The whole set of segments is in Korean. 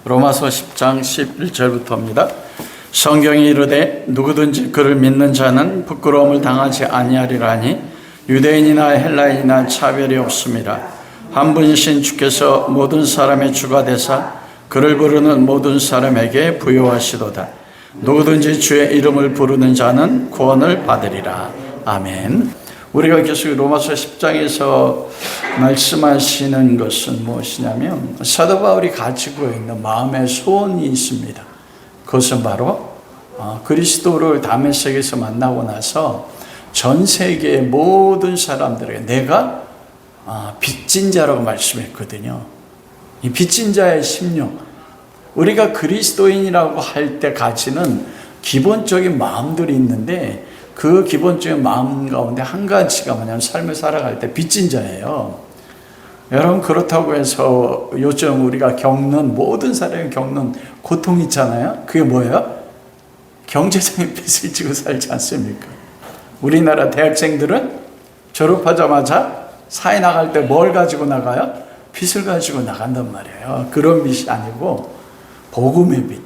로마서 10장 11절부터입니다. 성경이 이르되 누구든지 그를 믿는 자는 부끄러움을 당하지 아니하리라 하니 유대인이나 헬라인이나 차별이 없습니다. 한 분이신 주께서 모든 사람의 주가 되사 그를 부르는 모든 사람에게 부요하시도다. 누구든지 주의 이름을 부르는 자는 구원을 받으리라. 아멘. 우리가 계속 로마서 10장에서 말씀하시는 것은 무엇이냐면 사도 바울이 가지고 있는 마음의 소원이 있습니다. 그것은 바로 그리스도를 다메섹에서 만나고 나서 전 세계의 모든 사람들에게 내가 빚진 자라고 말씀했거든요. 이 빚진 자의 심령, 우리가 그리스도인이라고 할 때 가지는 기본적인 마음들이 있는데 그 기본적인 마음 가운데 한 가지가 뭐냐면 삶을 살아갈 때 빚진 자예요. 여러분, 그렇다고 해서 요즘 우리가 겪는, 모든 사람이 겪는 고통 있잖아요. 그게 뭐예요? 경제적인 빚을 지고 살지 않습니까? 우리나라 대학생들은 졸업하자마자 사회 나갈 때 뭘 가지고 나가요? 빚을 가지고 나간단 말이에요. 그런 빚이 아니고 복음의 빚,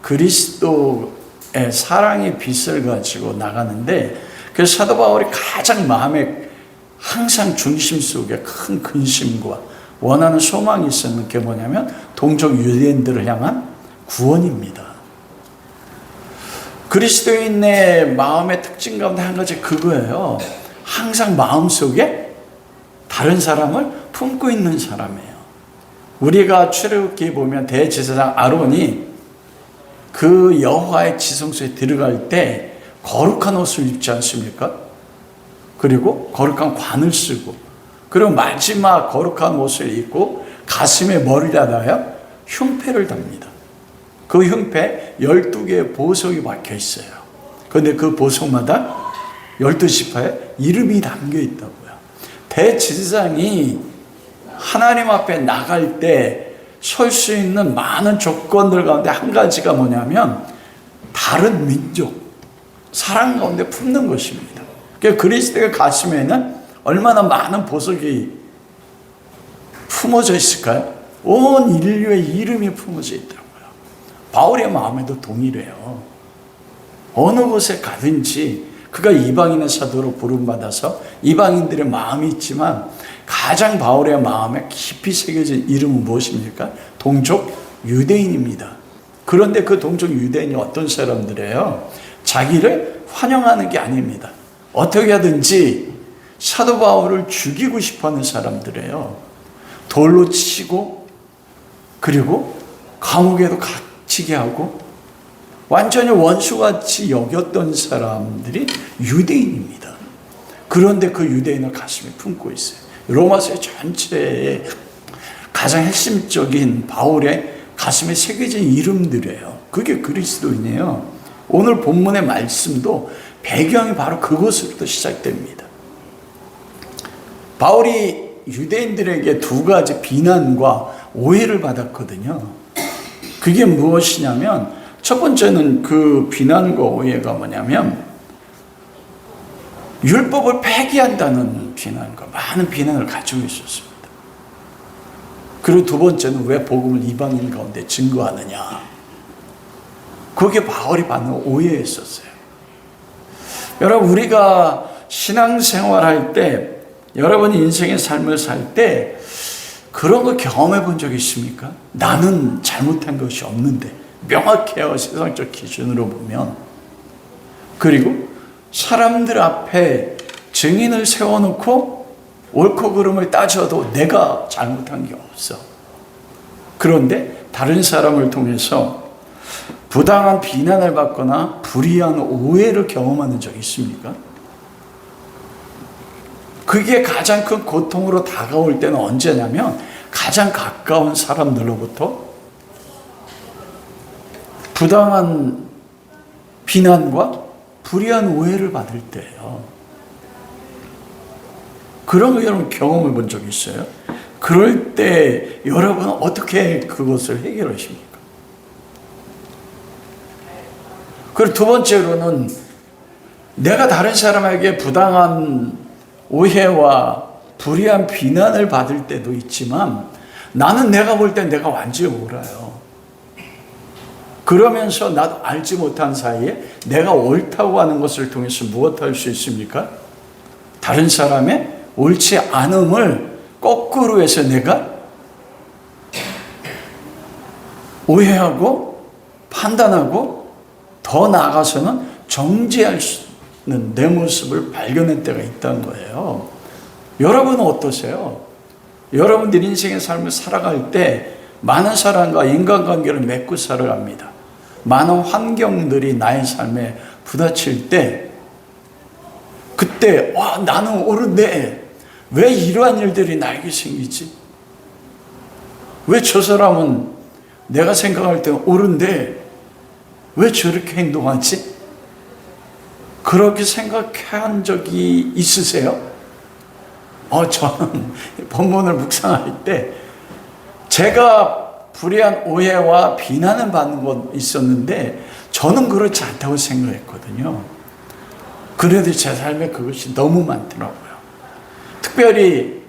그리스도의 사랑의 빚을 가지고 나가는데, 그래서 사도 바울이 가장 마음에 항상 중심 속에 큰 근심과 원하는 소망이 있었는 게 뭐냐면 동족 유대인들을 향한 구원입니다. 그리스도인의 마음의 특징 가운데 한 가지 그거예요. 항상 마음속에 다른 사람을 품고 있는 사람이에요. 우리가 출애굽기에 보면 대제사장 아론이 그 여호와의 지성소에 들어갈 때 거룩한 옷을 입지 않습니까? 그리고 거룩한 관을 쓰고, 그리고 마지막 거룩한 옷을 입고 가슴에 뭐를 달아요? 흉패를 답니다. 그 흉패 12개의 보석이 박혀 있어요. 그런데 그 보석마다 12지파에 이름이 담겨 있다고요. 대제사장이 하나님 앞에 나갈 때 설 수 있는 많은 조건들 가운데 한 가지가 뭐냐면 다른 민족, 사랑 가운데 품는 것입니다. 그러니까 그리스도의 가슴에는 얼마나 많은 보석이 품어져 있을까요? 온 인류의 이름이 품어져 있더라고요. 바울의 마음에도 동일해요. 어느 곳에 가든지 그가 이방인의 사도로 부름받아서 이방인들의 마음이 있지만 가장 바울의 마음에 깊이 새겨진 이름은 무엇입니까? 동족 유대인입니다. 그런데 그 동족 유대인이 어떤 사람들이에요? 자기를 환영하는 게 아닙니다. 어떻게 하든지 사도 바울을 죽이고 싶어하는 사람들이에요. 돌로 치고, 그리고 감옥에도 갇히게 하고 완전히 원수같이 여겼던 사람들이 유대인입니다. 그런데 그 유대인을 가슴에 품고 있어요. 로마서의 전체의 가장 핵심적인 바울의 가슴에 새겨진 이름들이에요. 그게 그리스도인이에요. 오늘 본문의 말씀도 배경이 바로 그것으로부터 시작됩니다. 바울이 유대인들에게 두 가지 비난과 오해를 받았거든요. 그게 무엇이냐면 첫 번째는 그 비난과 오해가 뭐냐면 율법을 폐기한다는 비난과 많은 비난을 가지고 있었습니다. 그리고 두 번째는 왜 복음을 이방인 가운데 증거하느냐. 그게 바울이 받는 오해였었어요. 여러분, 우리가 신앙생활할 때, 여러분이 인생의 삶을 살 때 그런 거 경험해 본 적 있습니까? 나는 잘못한 것이 없는데, 명확해요, 세상적 기준으로 보면. 그리고 사람들 앞에 증인을 세워놓고 옳고 그름을 따져도 내가 잘못한 게 없어. 그런데 다른 사람을 통해서 부당한 비난을 받거나 불이한 오해를 경험하는 적이 있습니까? 그게 가장 큰 고통으로 다가올 때는 언제냐면 가장 가까운 사람들로부터 부당한 비난과 불이한 오해를 받을 때예요. 그런 거 여러분 경험해 본 적 있어요? 그럴 때 여러분은 어떻게 그것을 해결하십니까? 그리고 두 번째로는 내가 다른 사람에게 부당한 오해와 불이한 비난을 받을 때도 있지만 나는 내가 볼 때 내가 완전히 옳아요. 그러면서 나도 알지 못한 사이에 내가 옳다고 하는 것을 통해서 무엇 할 수 있습니까? 다른 사람의 옳지 않음을 거꾸로 해서 내가 오해하고 판단하고 더 나아가서는 정죄할 수 있는 내 모습을 발견할 때가 있다는 거예요. 여러분은 어떠세요? 여러분들 인생의 삶을 살아갈 때 많은 사람과 인간관계를 맺고 살아갑니다. 많은 환경들이 나의 삶에 부딪힐 때 그때 나는 옳은데 왜 이러한 일들이 나에게 생기지? 왜 저 사람은 내가 생각할 때 옳은데 왜 저렇게 행동하지? 그렇게 생각한 적이 있으세요? 저는 본문을 묵상할 때 제가 불의한 오해와 비난을 받는 건 있었는데 저는 그렇지 않다고 생각했거든요. 그래도 제 삶에 그것이 너무 많더라고요. 특별히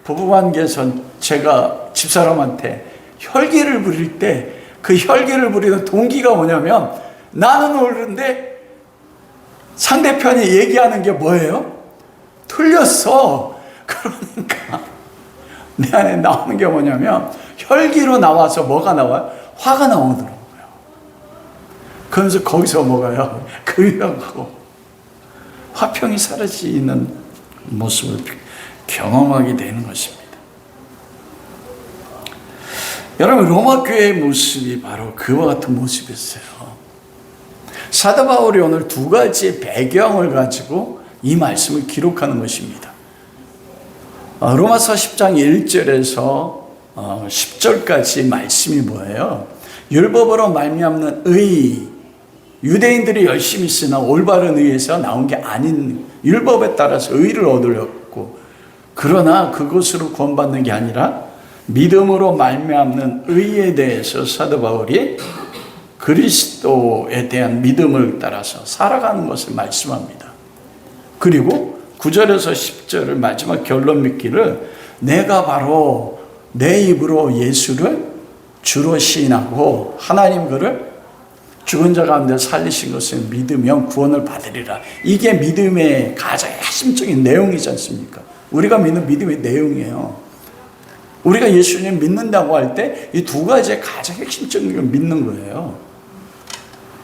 부부관계에서 제가 집사람한테 혈기를 부릴 때 그 혈기를 부리는 동기가 뭐냐면 나는 옳은데 상대편이 얘기하는 게 뭐예요? 틀렸어. 그러니까 내 안에 나오는 게 뭐냐면 혈기로 나와서 뭐가 나와요? 화가 나오더라고요. 그러면서 거기서 뭐가요? 그리하고 화평이 사라지는 모습을 경험하게 되는 것입니다. 여러분, 로마 교회의 모습이 바로 그와 같은 모습이었어요. 사도 바울이 오늘 두 가지의 배경을 가지고 이 말씀을 기록하는 것입니다. 로마서 10장 1절에서 10절까지 말씀이 뭐예요? 율법으로 말미암는 의, 유대인들이 열심히 쓰나 올바른 의에서 나온 게 아닌 율법에 따라서 의를 얻으려고, 그러나 그것으로 구원받는 게 아니라 믿음으로 말미암는 의에 대해서 사도 바울이 그리스도에 대한 믿음을 따라서 살아가는 것을 말씀합니다. 그리고 9절에서 10절을 마지막 결론 맺기를 내가 바로 내 입으로 예수를 주로 시인하고 하나님 그를 죽은 자 가운데 살리신 것을 믿으면 구원을 받으리라. 이게 믿음의 가장 핵심적인 내용이지 않습니까? 우리가 믿는 믿음의 내용이에요. 우리가 예수님 믿는다고 할 때 이 두 가지의 가장 핵심적인 걸 믿는 거예요.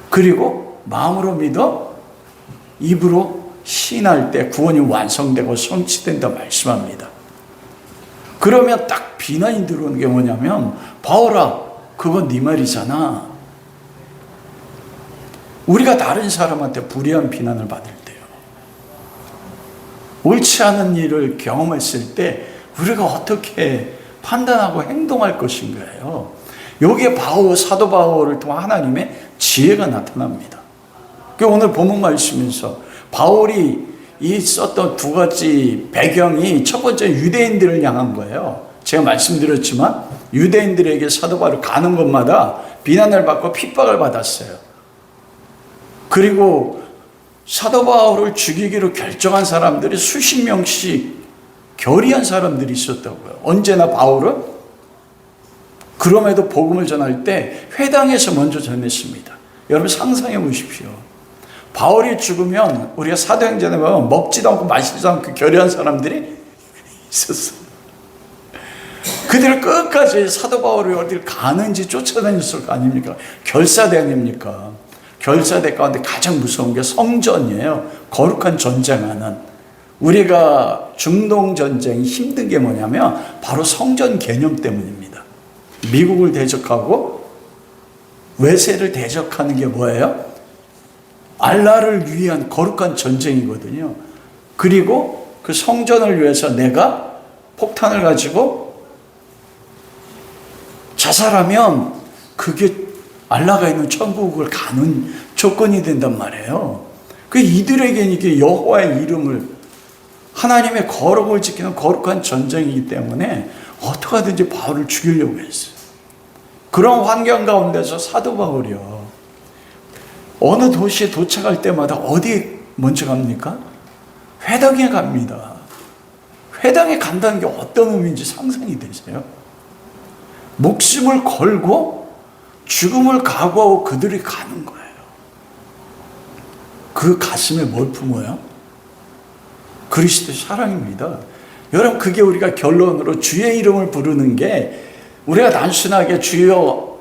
그리고 마음으로 믿어 입으로 시인할 때 구원이 완성되고 성취된다 말씀합니다. 그러면 딱 비난이 들어오는 게 뭐냐면 바울아 그건 네 말이잖아. 우리가 다른 사람한테 불의한 비난을 받을 때요, 옳지 않은 일을 경험했을 때 우리가 어떻게 판단하고 행동할 것인가요? 여기에 사도 바울을 통한 하나님의 지혜가 나타납니다. 오늘 본문 말씀에서 바울이 이 썼던 두 가지 배경이 첫 번째 유대인들을 향한 거예요. 제가 말씀드렸지만 유대인들에게 사도 바울 가는 곳마다 비난을 받고 핍박을 받았어요. 그리고 사도 바울을 죽이기로 결정한 사람들이 수십 명씩 결의한 사람들이 있었다고요. 언제나 바울은 그럼에도 복음을 전할 때 회당에서 먼저 전했습니다. 여러분 상상해 보십시오. 바울이 죽으면 우리가 사도행전에 보면 먹지도 않고 마시지도 않고 결의한 사람들이 있었어요. 그들을 끝까지 사도 바울이 어딜 가는지 쫓아다녔을 거 아닙니까? 결사대 아닙니까? 결사대 가운데 가장 무서운 게 성전이에요. 거룩한 전쟁하는. 우리가 중동전쟁이 힘든 게 뭐냐면 바로 성전 개념 때문입니다. 미국을 대적하고 외세를 대적하는 게 뭐예요? 알라를 위한 거룩한 전쟁이거든요. 그리고 그 성전을 위해서 내가 폭탄을 가지고 자살하면 그게 알라가 있는 천국을 가는 조건이 된단 말이에요. 그 이들에게는 이게 여호와의 이름을, 하나님의 거룩을 지키는 거룩한 전쟁이기 때문에 어떻게 하든지 바울을 죽이려고 했어요. 그런 환경 가운데서 사도 바울이요, 어느 도시에 도착할 때마다 어디에 먼저 갑니까? 회당에 갑니다. 회당에 간다는 게 어떤 의미인지 상상이 되세요? 목숨을 걸고 죽음을 각오하고 그들이 가는 거예요. 그 가슴에 뭘 품어요? 그리스도의 사랑입니다. 여러분, 그게 우리가 결론으로 주의 이름을 부르는 게, 우리가 단순하게 주여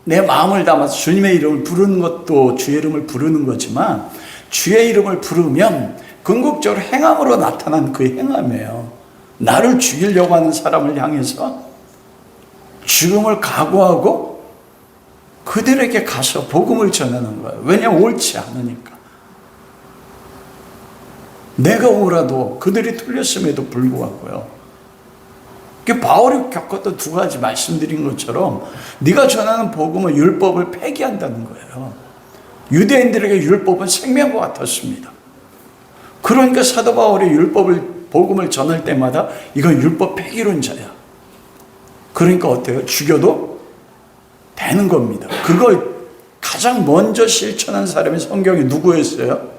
내 마음을 담아서 주님의 이름을 부르는 것도 주의 이름을 부르는 거지만, 주의 이름을 부르면 궁극적으로 행함으로 나타난 그 행함이에요. 나를 죽이려고 하는 사람을 향해서 죽음을 각오하고 그들에게 가서 복음을 전하는 거예요. 왜냐하면 옳지 않으니까. 내가 오라도 그들이 틀렸음에도 불구하고요. 바울이 겪었던 두 가지 말씀드린 것처럼, 네가 전하는 복음은 율법을 폐기한다는 거예요. 유대인들에게 율법은 생명과 같았습니다. 그러니까 사도 바울이 복음을 전할 때마다 이건 율법 폐기론자야. 그러니까 어때요? 죽여도 되는 겁니다. 그걸 가장 먼저 실천한 사람이 성경에 누구였어요?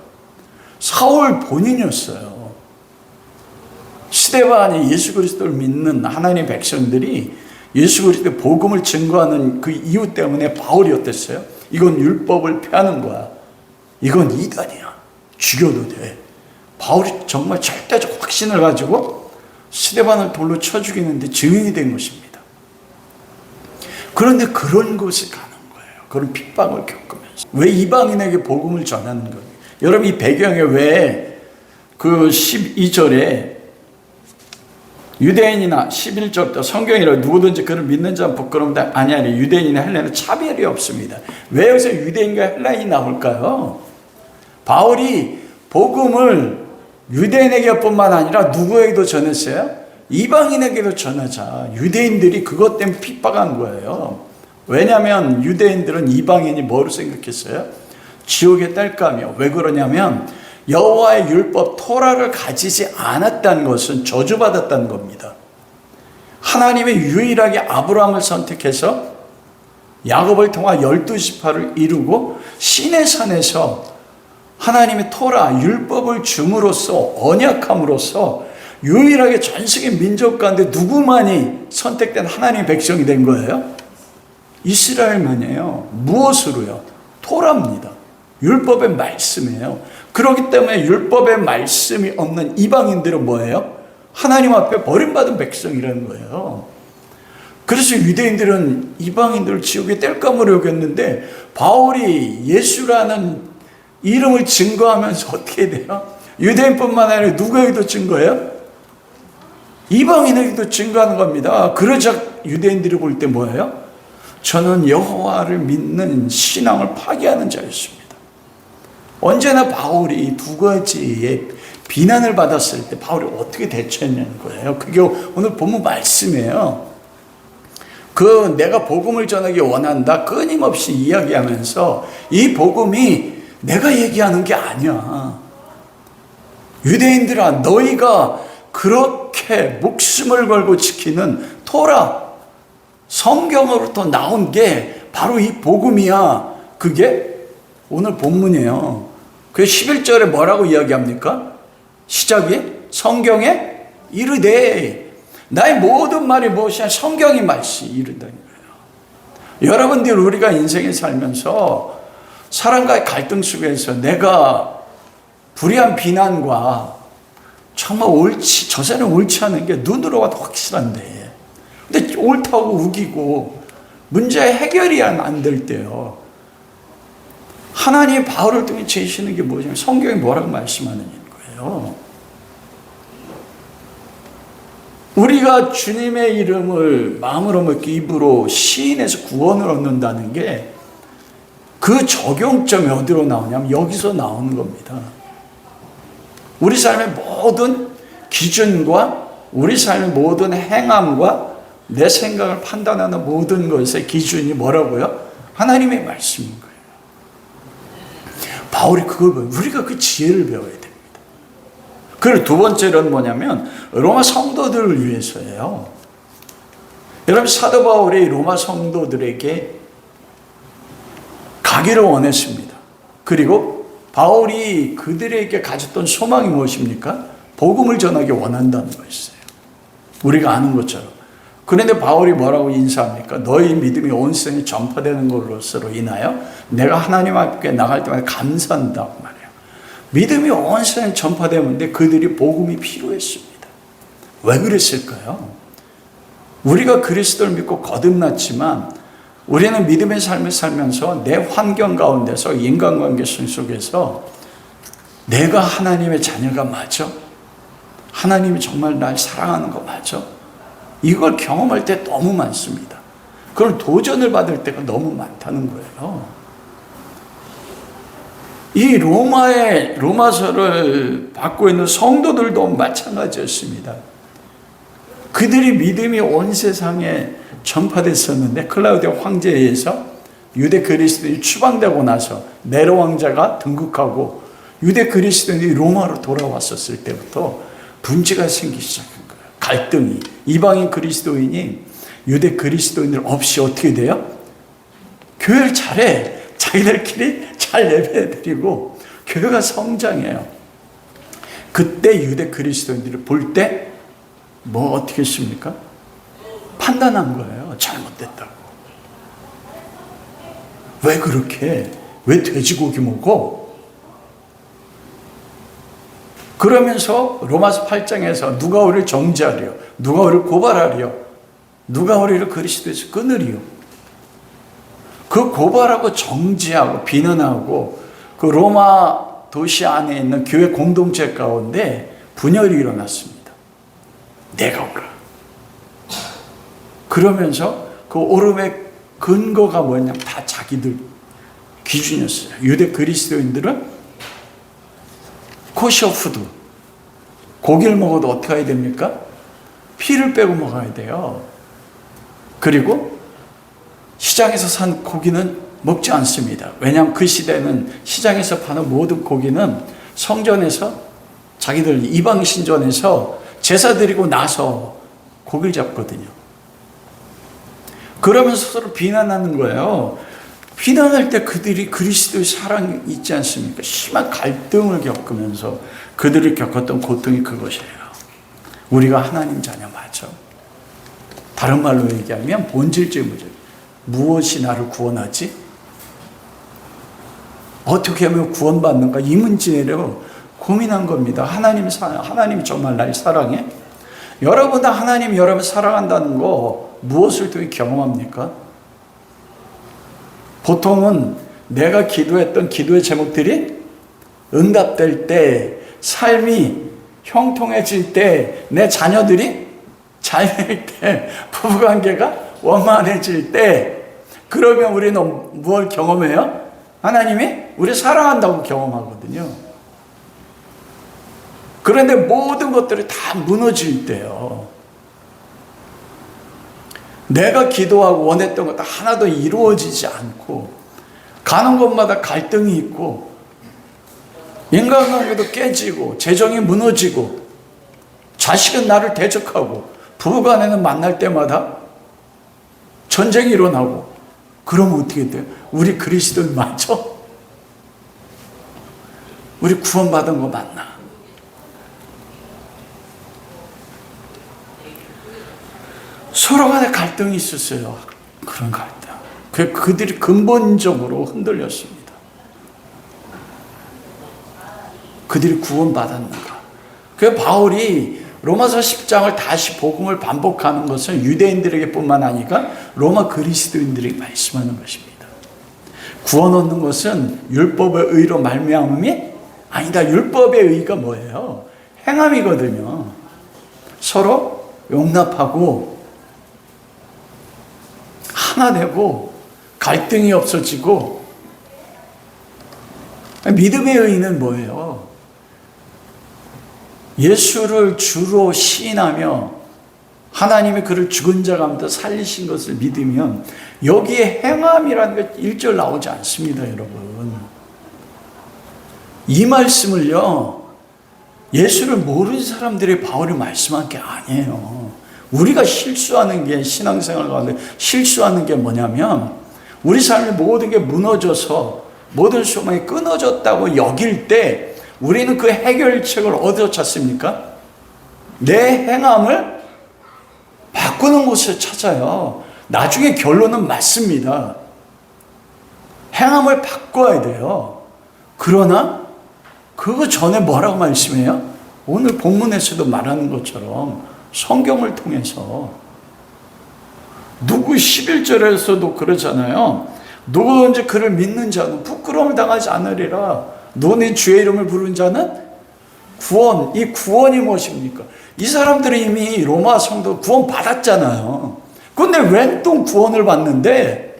사울 본인이었어요. 스데반이 예수 그리스도를 믿는 하나님의 백성들이 예수 그리스도의 복음을 증거하는 그 이유 때문에 바울이 어땠어요? 이건 율법을 폐하는 거야. 이건 이단이야. 죽여도 돼. 바울이 정말 절대적 확신을 가지고 스데반을 돌로 쳐 죽이는데 증인이 된 것입니다. 그런데 그런 곳에 가는 거예요. 그런 핍박을 겪으면서. 왜 이방인에게 복음을 전하는 거예요? 여러분, 이 배경에 왜 그 12절에 유대인이나 11절부터 성경이라 누구든지 그를 믿는 자는 부끄러움도 아니하니 유대인이나 헬라인은 차별이 없습니다. 왜 여기서 유대인과 헬라인이 나올까요? 바울이 복음을 유대인에게뿐만 아니라 누구에게도 전했어요? 이방인에게도 전하자. 유대인들이 그것 때문에 핍박한 거예요. 왜냐하면 유대인들은 이방인이 뭐로 생각했어요? 지옥의 딸감이요. 왜 그러냐면 여호와의 율법 토라를 가지지 않았다는 것은 저주받았다는 겁니다. 하나님이 유일하게 아브라함을 선택해서 야곱을 통한 12지파를 이루고 시내산에서 하나님의 토라 율법을 줌으로써 언약함으로써 유일하게 전 세계 민족 가운데 누구만이 선택된 하나님의 백성이 된 거예요? 이스라엘만이에요. 무엇으로요? 토라입니다. 율법의 말씀이에요. 그렇기 때문에 율법의 말씀이 없는 이방인들은 뭐예요? 하나님 앞에 버림받은 백성이라는 거예요. 그래서 유대인들은 이방인들을 지옥의 땔감으로 여겼는데, 바울이 예수라는 이름을 증거하면서 어떻게 돼요? 유대인뿐만 아니라 누구에게도 증거해요? 이방인에게도 증거하는 겁니다. 그러자 유대인들이 볼 때 뭐예요? 저는 여호와를 믿는 신앙을 파괴하는 자였습니다. 언제나 바울이 두 가지의 비난을 받았을 때 바울이 어떻게 대처했냐는 거예요. 그게 오늘 본문 말씀이에요. 내가 복음을 전하기 원한다 끊임없이 이야기하면서 이 복음이 내가 얘기하는 게 아니야. 유대인들아, 너희가 그렇게 목숨을 걸고 지키는 토라 성경으로부터 나온 게 바로 이 복음이야. 그게 오늘 본문이에요. 그 11절에 뭐라고 이야기합니까? 시작이 성경에 이르되, 나의 모든 말이 무엇이냐? 성경이 말시 이르다는 거예요. 여러분들, 우리가 인생에 살면서 사람과의 갈등 속에서 내가 불의한 비난과 정말 저 사람은 옳지 않은 게 눈으로 봐도 확실한데, 근데 옳다고 우기고 문제의 해결이 안 될 때요, 하나님이 바울을 통해 제시하는 게 뭐냐면 성경이 뭐라고 말씀하느냐는 거예요. 우리가 주님의 이름을 마음으로 먹고 입으로 시인해서 구원을 얻는다는 게 그 적용점이 어디로 나오냐면 여기서 나오는 겁니다. 우리 삶의 모든 기준과 우리 삶의 모든 행함과 내 생각을 판단하는 모든 것의 기준이 뭐라고요? 하나님의 말씀인 거예요. 바울이 그걸 우리가 그 지혜를 배워야 됩니다. 그리고 두 번째는 뭐냐면 로마 성도들을 위해서예요. 여러분, 사도 바울이 로마 성도들에게 가기를 원했습니다. 그리고 바울이 그들에게 가졌던 소망이 무엇입니까? 복음을 전하기 원한다는 거였어요. 우리가 아는 것처럼 그런데 바울이 뭐라고 인사합니까? 너희 믿음이 온 세상에 전파되는 것으로 인하여 내가 하나님 앞에 나갈 때마다 감사한다고 말해요. 믿음이 온 세상에 전파되는데 그들이 복음이 필요했습니다. 왜 그랬을까요? 우리가 그리스도를 믿고 거듭났지만 우리는 믿음의 삶을 살면서 내 환경 가운데서 인간관계 속에서 내가 하나님의 자녀가 맞아? 하나님이 정말 날 사랑하는 거 맞아? 이걸 경험할 때 너무 많습니다. 그걸 도전을 받을 때가 너무 많다는 거예요. 이 로마서를 받고 있는 성도들도 마찬가지였습니다. 그들이 믿음이 온 세상에 전파됐었는데 클라우디오 황제에 의해서 유대 그리스도인이 추방되고 나서 네로 왕자가 등극하고 유대 그리스도인이 로마로 돌아왔었을 때부터 분지가 생기기 시작한 거예요. 갈등이. 이방인 그리스도인이 유대 그리스도인들 없이 어떻게 돼요? 교회를 잘해. 자기들끼리 잘 예배드리고 교회가 성장해요. 그때 유대 그리스도인들을 볼 때 뭐 어떻게 했습니까? 판단한 거예요. 잘못됐다고. 왜 그렇게? 왜 돼지고기 먹어? 그러면서 로마서 8장에서 누가 우리를 정죄하리요? 누가 우리를 고발하리요? 누가 우리를 그리스도에서 끊으리요? 그 고발하고 정죄하고 비난하고 그 로마 도시 안에 있는 교회 공동체 가운데 분열이 일어났습니다. 내가 옳아. 그러면서 그 옳음의 근거가 뭐냐면 다 자기들 기준이었어요. 유대 그리스도인들은 코셔푸드, 고기를 먹어도 어떻게 해야 됩니까? 피를 빼고 먹어야 돼요. 그리고 시장에서 산 고기는 먹지 않습니다. 왜냐하면 그 시대는 시장에서 파는 모든 고기는 성전에서 자기들 이방 신전에서 제사 드리고 나서 고기를 잡거든요. 그러면서 서로 비난하는 거예요. 비난할 때 그들이 그리스도의 사랑이 있지 않습니까? 심한 갈등을 겪으면서 그들이 겪었던 고통이 그것이에요. 우리가 하나님 자녀 맞죠? 다른 말로 얘기하면 본질적인 문제. 무엇이 나를 구원하지? 어떻게 하면 구원받는가? 이 문제로 고민한 겁니다. 하나님이 정말 날 사랑해? 여러분 다 하나님이 여러분 사랑한다는 거 무엇을 통해 경험합니까? 보통은 내가 기도했던 기도의 제목들이 응답될 때, 삶이 형통해질 때, 내 자녀들이 잘 될 때, 부부관계가 원만해질 때, 그러면 우리는 뭘 경험해요? 하나님이 우리 사랑한다고 경험하거든요. 그런데 모든 것들이 다 무너질 때요. 내가 기도하고 원했던 것 하나도 이루어지지 않고 가는 곳마다 갈등이 있고 인간관계도 깨지고 재정이 무너지고 자식은 나를 대적하고 부부간에는 만날 때마다 전쟁이 일어나고 그러면 어떻게 돼요? 우리 그리스도인 맞죠? 우리 구원받은 거 맞나? 서로 간에 갈등이 있었어요. 그런 갈등. 그들이 근본적으로 흔들렸습니다. 그들이 구원받았는가? 그 바울이 로마서 10장을 다시 복음을 반복하는 것은 유대인들에게 뿐만 아니라 로마 그리스도인들에게 말씀하는 것입니다. 구원 얻는 것은 율법의 의로 말미암음이 아니다. 율법의 의가 뭐예요? 행함이거든요. 서로 용납하고 하나 되고 갈등이 없어지고. 믿음의 의는 뭐예요? 예수를 주로 시인하며 하나님이 그를 죽은 자 가운데 살리신 것을 믿으면 여기에 행함이라는 게 1절 나오지 않습니다, 여러분. 이 말씀을요, 예수를 모르는 사람들이 바울이 말씀한 게 아니에요. 우리가 실수하는 게, 신앙생활 가운데 실수하는 게 뭐냐면 우리 삶의 모든 게 무너져서 모든 소망이 끊어졌다고 여길 때 우리는 그 해결책을 어디서 찾습니까? 내 행함을 바꾸는 곳을 찾아요. 나중에 결론은 맞습니다. 행함을 바꿔야 돼요. 그러나 그거 전에 뭐라고 말씀해요? 오늘 본문에서도 말하는 것처럼 성경을 통해서 누구 11절에서도 그러잖아요. 누구든지 그를 믿는 자는 부끄러움을 당하지 않으리라. 너네 주의 이름을 부른 자는 구원. 이 구원이 무엇입니까? 이 사람들이 이미 로마 성도 구원 받았잖아요. 그런데 왜 또 구원을 받는데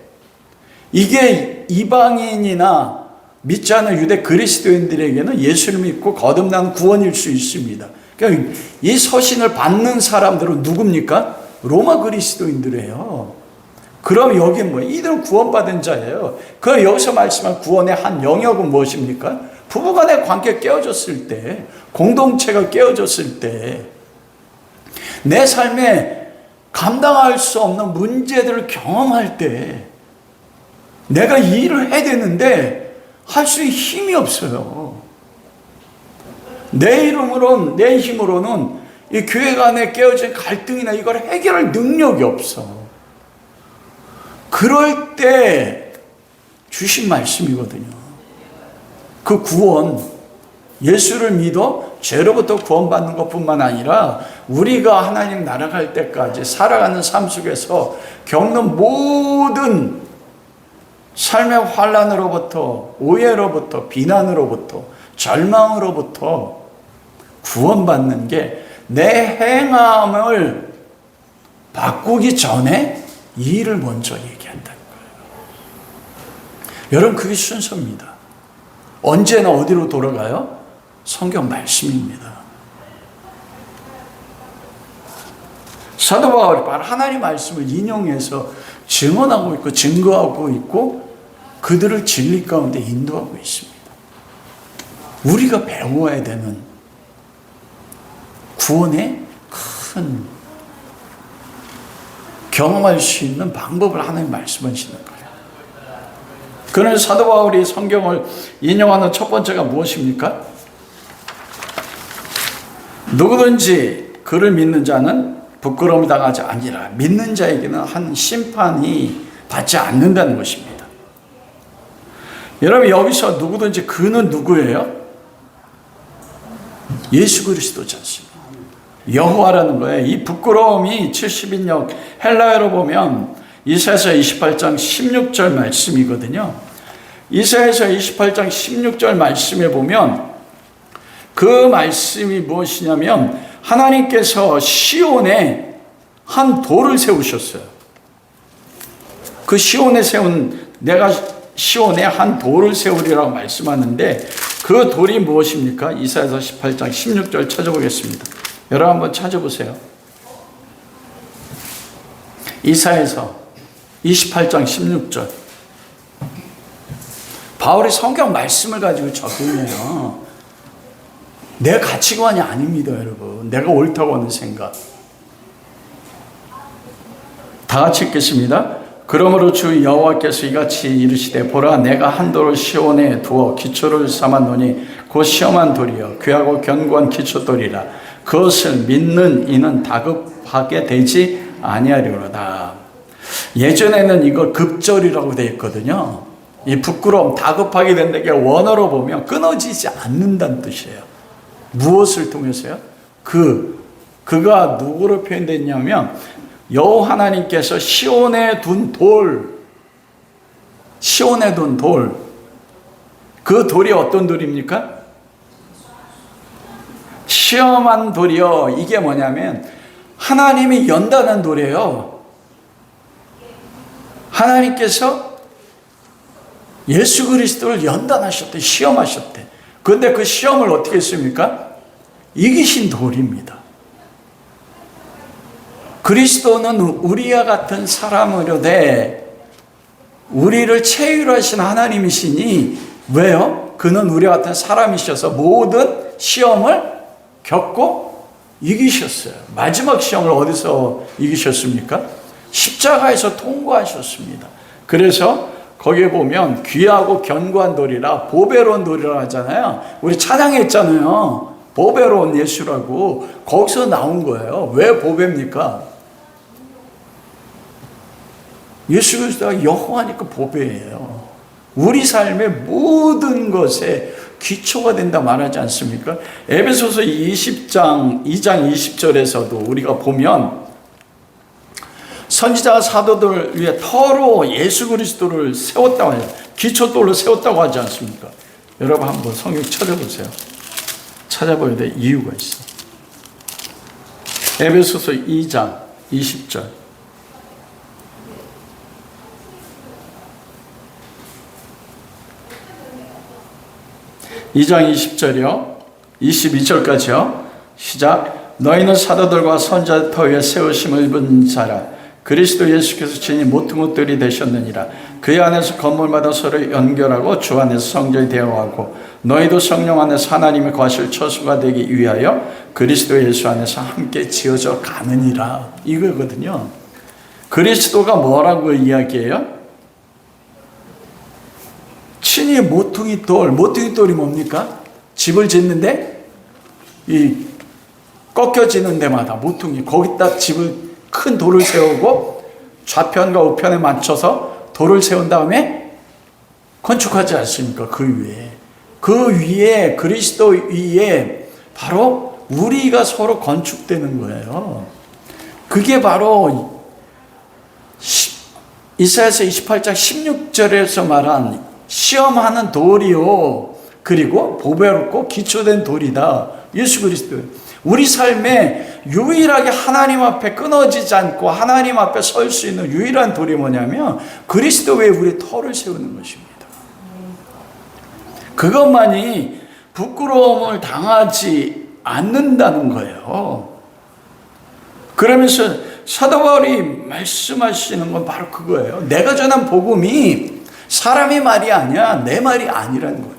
이게 이방인이나 믿지 않은 유대 그리스도인들에게는 예수를 믿고 거듭난 구원일 수 있습니다. 그러니까 이 서신을 받는 사람들은 누굽니까? 로마 그리스도인들이에요. 그럼 여기는 뭐예요? 이들은 구원받은 자예요. 그 여기서 말씀한 구원의 한 영역은 무엇입니까? 부부간의 관계 깨어졌을 때, 공동체가 깨어졌을 때, 내 삶에 감당할 수 없는 문제들을 경험할 때 내가 이 일을 해야 되는데 할 수 있는 힘이 없어요. 내 힘으로는 이 교회 간에 깨어진 갈등이나 이걸 해결할 능력이 없어. 그럴 때 주신 말씀이거든요. 그 구원, 예수를 믿어 죄로부터 구원받는 것뿐만 아니라 우리가 하나님 나라 갈 때까지 살아가는 삶 속에서 겪는 모든 삶의 환난으로부터, 오해로부터, 비난으로부터, 절망으로부터 구원받는 게 내 행함을 바꾸기 전에 이 일을 먼저 얘기한다는 거예요. 여러분, 그게 순서입니다. 언제나 어디로 돌아가요? 성경 말씀입니다. 사도 바울이 바로 하나님 말씀을 인용해서 증언하고 있고 증거하고 있고 그들을 진리 가운데 인도하고 있습니다. 우리가 배워야 되는 구원의 큰 경험할 수 있는 방법을 하나님 말씀하시는 거예요. 그래서 사도 바울이 성경을 인용하는 첫 번째가 무엇입니까? 누구든지 그를 믿는 자는 부끄러움이 당하지 아니라 믿는 자에게는 한 심판이 받지 않는다는 것입니다. 여러분, 여기서 누구든지 그는 누구예요? 예수 그리스도지 않습니까? 여호와라는 거예요. 이 부끄러움이 70인역 헬라어로 보면 이사야서 28장 16절 말씀이거든요. 이사야서 28장 16절 말씀에 보면 그 말씀이 무엇이냐면 하나님께서 시온에 한 돌을 세우셨어요. 그 시온에 세운 내가 시온에 한 돌을 세우리라고 말씀하는데 그 돌이 무엇입니까? 이사야서 18장 16절 찾아보겠습니다. 여러분 한번 찾아보세요. 이사야서 28장 16절. 바울이 성경 말씀을 가지고 적용해요. 내 가치관이 아닙니다, 여러분. 내가 옳다고 하는 생각. 다 같이 읽겠습니다. 그러므로 주 여호와께서 이같이 이르시되 보라 내가 한 돌을 시온에 두어 기초를 삼았노니 곧 시험한 돌이여 귀하고 견고한 기초돌이라 그것을 믿는 이는 다급하게 되지 아니하리로다. 예전에는 이걸 급절이라고 되어 있거든요. 이 부끄러움, 다급하게 된다는 게 원어로 보면 끊어지지 않는다는 뜻이에요. 무엇을 통해서요? 그가 누구로 표현됐냐면 여호와 하나님께서 시온에 둔 돌, 그 돌이 어떤 돌입니까? 시험한 돌이요. 이게 뭐냐면 하나님이 연단한 돌이에요. 하나님께서 예수 그리스도를 연단하셨대, 시험하셨대. 그런데 그 시험을 어떻게 했습니까? 이기신 돌입니다. 그리스도는 우리와 같은 사람으로되 우리를 체휼하신 하나님이시니 왜요? 그는 우리와 같은 사람이셔서 모든 시험을 겪고 이기셨어요. 마지막 시험을 어디서 이기셨습니까? 십자가에서 통과하셨습니다. 그래서 거기에 보면 귀하고 견고한 돌이라 보배로운 돌이라 하잖아요. 우리 찬양했잖아요. 보배로운 예수라고. 거기서 나온 거예요. 왜 보배입니까? 예수 그리스도가 여호와니까 보배예요. 우리 삶의 모든 것에 기초가 된다 말하지 않습니까? 에베소서 2장 20절에서도 우리가 보면 선지자와 사도들 위에 터로 예수 그리스도를 세웠다고 해요. 기초돌로 세웠다고 하지 않습니까? 여러분 한번 성경 찾아보세요. 찾아봐야 될 이유가 있어. 에베소서 2장 20절. 2장 20절이요. 22절까지요. 시작. 너희는 사도들과 선지자들 터 위에 세우심을 입은 자라. 그리스도 예수께서 친히 모든 것들이 되셨느니라. 그 안에서 건물마다 서로 연결하고 주 안에서 성전이 되어가고 너희도 성령 안에서 하나님의 거실 처소가 되기 위하여 그리스도 예수 안에서 함께 지어져 가느니라. 이거거든요. 그리스도가 뭐라고 이야기해요? 친히 모퉁이 돌이 뭡니까? 집을 짓는데 이 꺾여지는 데마다 모퉁이, 거기다 집을 큰 돌을 세우고 좌편과 우편에 맞춰서 돌을 세운 다음에 건축하지 않습니까? 그 위에 그리스도 위에 바로 우리가 서로 건축되는 거예요. 그게 바로 이사야서 28장 16절에서 말한 시험하는 돌이요, 그리고 보배롭고 기초된 돌이다. 예수 그리스도. 우리 삶에 유일하게 하나님 앞에 끊어지지 않고 하나님 앞에 설 수 있는 유일한 돌이 뭐냐면 그리스도 외에 우리 터를 세우는 것입니다. 그것만이 부끄러움을 당하지 않는다는 거예요. 그러면서 사도 바울이 말씀하시는 건 바로 그거예요. 내가 전한 복음이 사람의 말이 아니야, 내 말이 아니라는 거예요.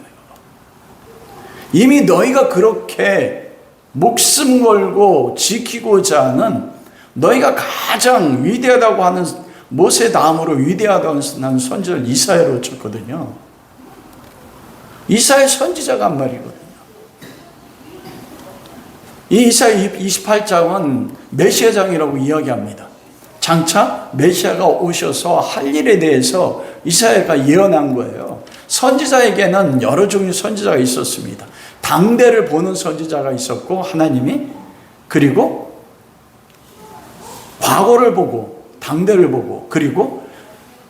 이미 너희가 그렇게 목숨 걸고 지키고자 하는, 너희가 가장 위대하다고 하는 모세 다음으로 위대하다고 하는 선지자를 이사야로 쳤거든요. 이사야 선지자가 한 말이거든요. 이 이사야 28장은 메시아장이라고 이야기합니다. 장차 메시아가 오셔서 할 일에 대해서 이사야가 예언한 거예요. 선지자에게는 여러 종류의 선지자가 있었습니다. 당대를 보는 선지자가 있었고, 하나님이, 그리고 과거를 보고 당대를 보고, 그리고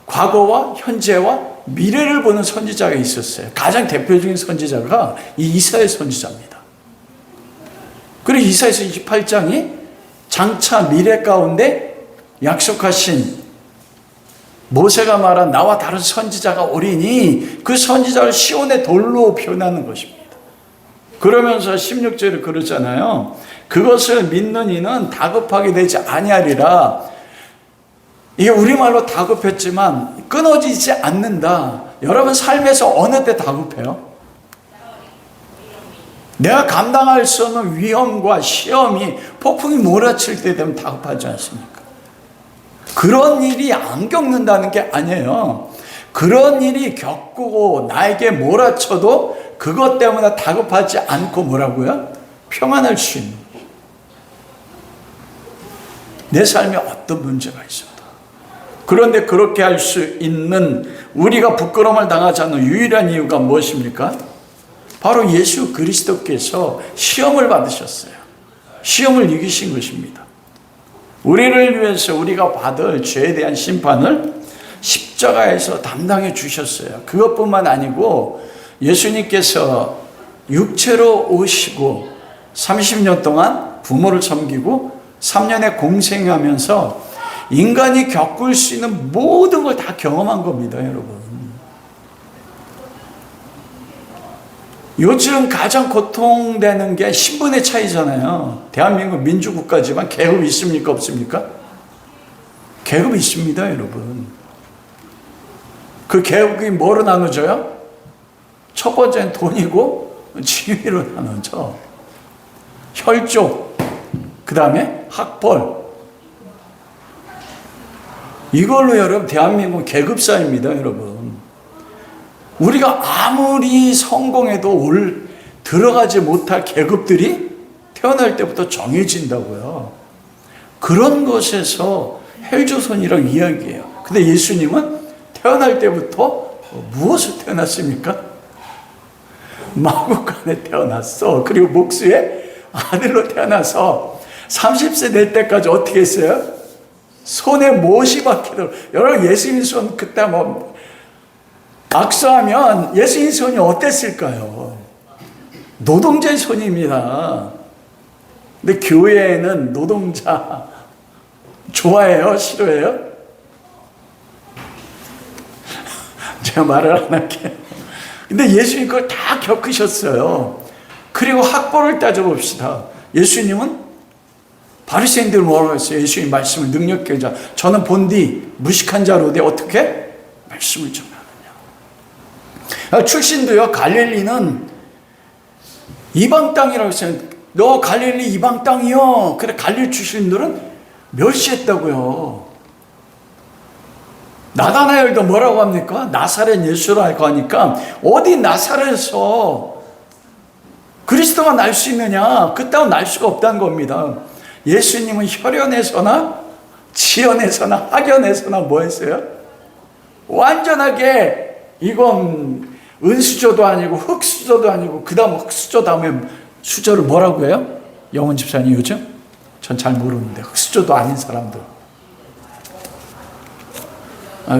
과거와 현재와 미래를 보는 선지자가 있었어요. 가장 대표적인 선지자가 이 이사야 선지자입니다. 그리고 이사야서 28장이 장차 미래 가운데 약속하신 모세가 말한 나와 다른 선지자가 오리니 그 선지자를 시온의 돌로 표현하는 것입니다. 그러면서 16절에 그러잖아요. 그것을 믿는 이는 다급하게 되지 아니하리라. 이게 우리말로 다급했지만 끊어지지 않는다. 여러분 삶에서 어느 때 다급해요? 내가 감당할 수 없는 위험과 시험이, 폭풍이 몰아칠 때 되면 다급하지 않습니까? 그런 일이 안 겪는다는 게 아니에요. 그런 일이 겪고 나에게 몰아쳐도 그것 때문에 다급하지 않고 뭐라고요? 평안할 수 있는. 내 삶에 어떤 문제가 있어도. 그런데 그렇게 할 수 있는, 우리가 부끄러움을 당하지 않는 유일한 이유가 무엇입니까? 바로 예수 그리스도께서 시험을 받으셨어요. 시험을 이기신 것입니다. 우리를 위해서 우리가 받을 죄에 대한 심판을 십자가에서 담당해 주셨어요. 그것뿐만 아니고 예수님께서 육체로 오시고 30년 동안 부모를 섬기고 3년의 공생하면서 인간이 겪을 수 있는 모든 걸 다 경험한 겁니다, 여러분. 요즘 가장 고통되는 게 신분의 차이잖아요. 대한민국 민주국가지만 계급이 있습니까, 없습니까? 계급이 있습니다, 여러분. 그 계급이 뭐로 나눠져요? 첫 번째는 돈이고 지위로 나눠져. 혈족, 그 다음에 학벌. 이걸로 여러분 대한민국 계급사입니다, 여러분. 우리가 아무리 성공해도 들어가지 못할 계급들이 태어날 때부터 정해진다고요. 그런 것에서 헬조선이라고 이야기해요. 근데 예수님은 태어날 때부터 무엇을 태어났습니까? 마구간에 태어났어. 그리고 목수의 아들로 태어나서 30세 될 때까지 어떻게 했어요? 손에 못이 박히도록. 여러분, 예수님 손 그때 뭐 악수하면 예수님 손이 어땠을까요? 노동자의 손입니다. 근데 교회에는 노동자 좋아해요? 싫어해요? 제가 말을 안 할게요. 근데 예수님 그걸 다 겪으셨어요. 그리고 학벌을 따져봅시다. 예수님은 바리새인들 뭐라고 했어요? 예수님 말씀을 능력있게 자, 저는 본디 무식한 자로되 어떻게? 말씀을 전하느냐. 출신도요, 갈릴리는 이방 땅이라고 했어요. 너 갈릴리 이방 땅이요. 근데 갈릴리 출신들은 멸시했다고요. 나다나엘도 뭐라고 합니까? 나사렛 예수라고 하니까 어디 나사렛에서 그리스도가 날 수 있느냐? 그따위 날 수가 없다는 겁니다. 예수님은 혈연에서나 지연에서나 학연에서나 뭐 했어요? 완전하게 이건 은수저도 아니고 흑수저도 아니고 그 다음 흑수저 다음에 수저를 뭐라고 해요? 영원 집사님 요즘? 전 잘 모르는데 흑수저도 아닌 사람들.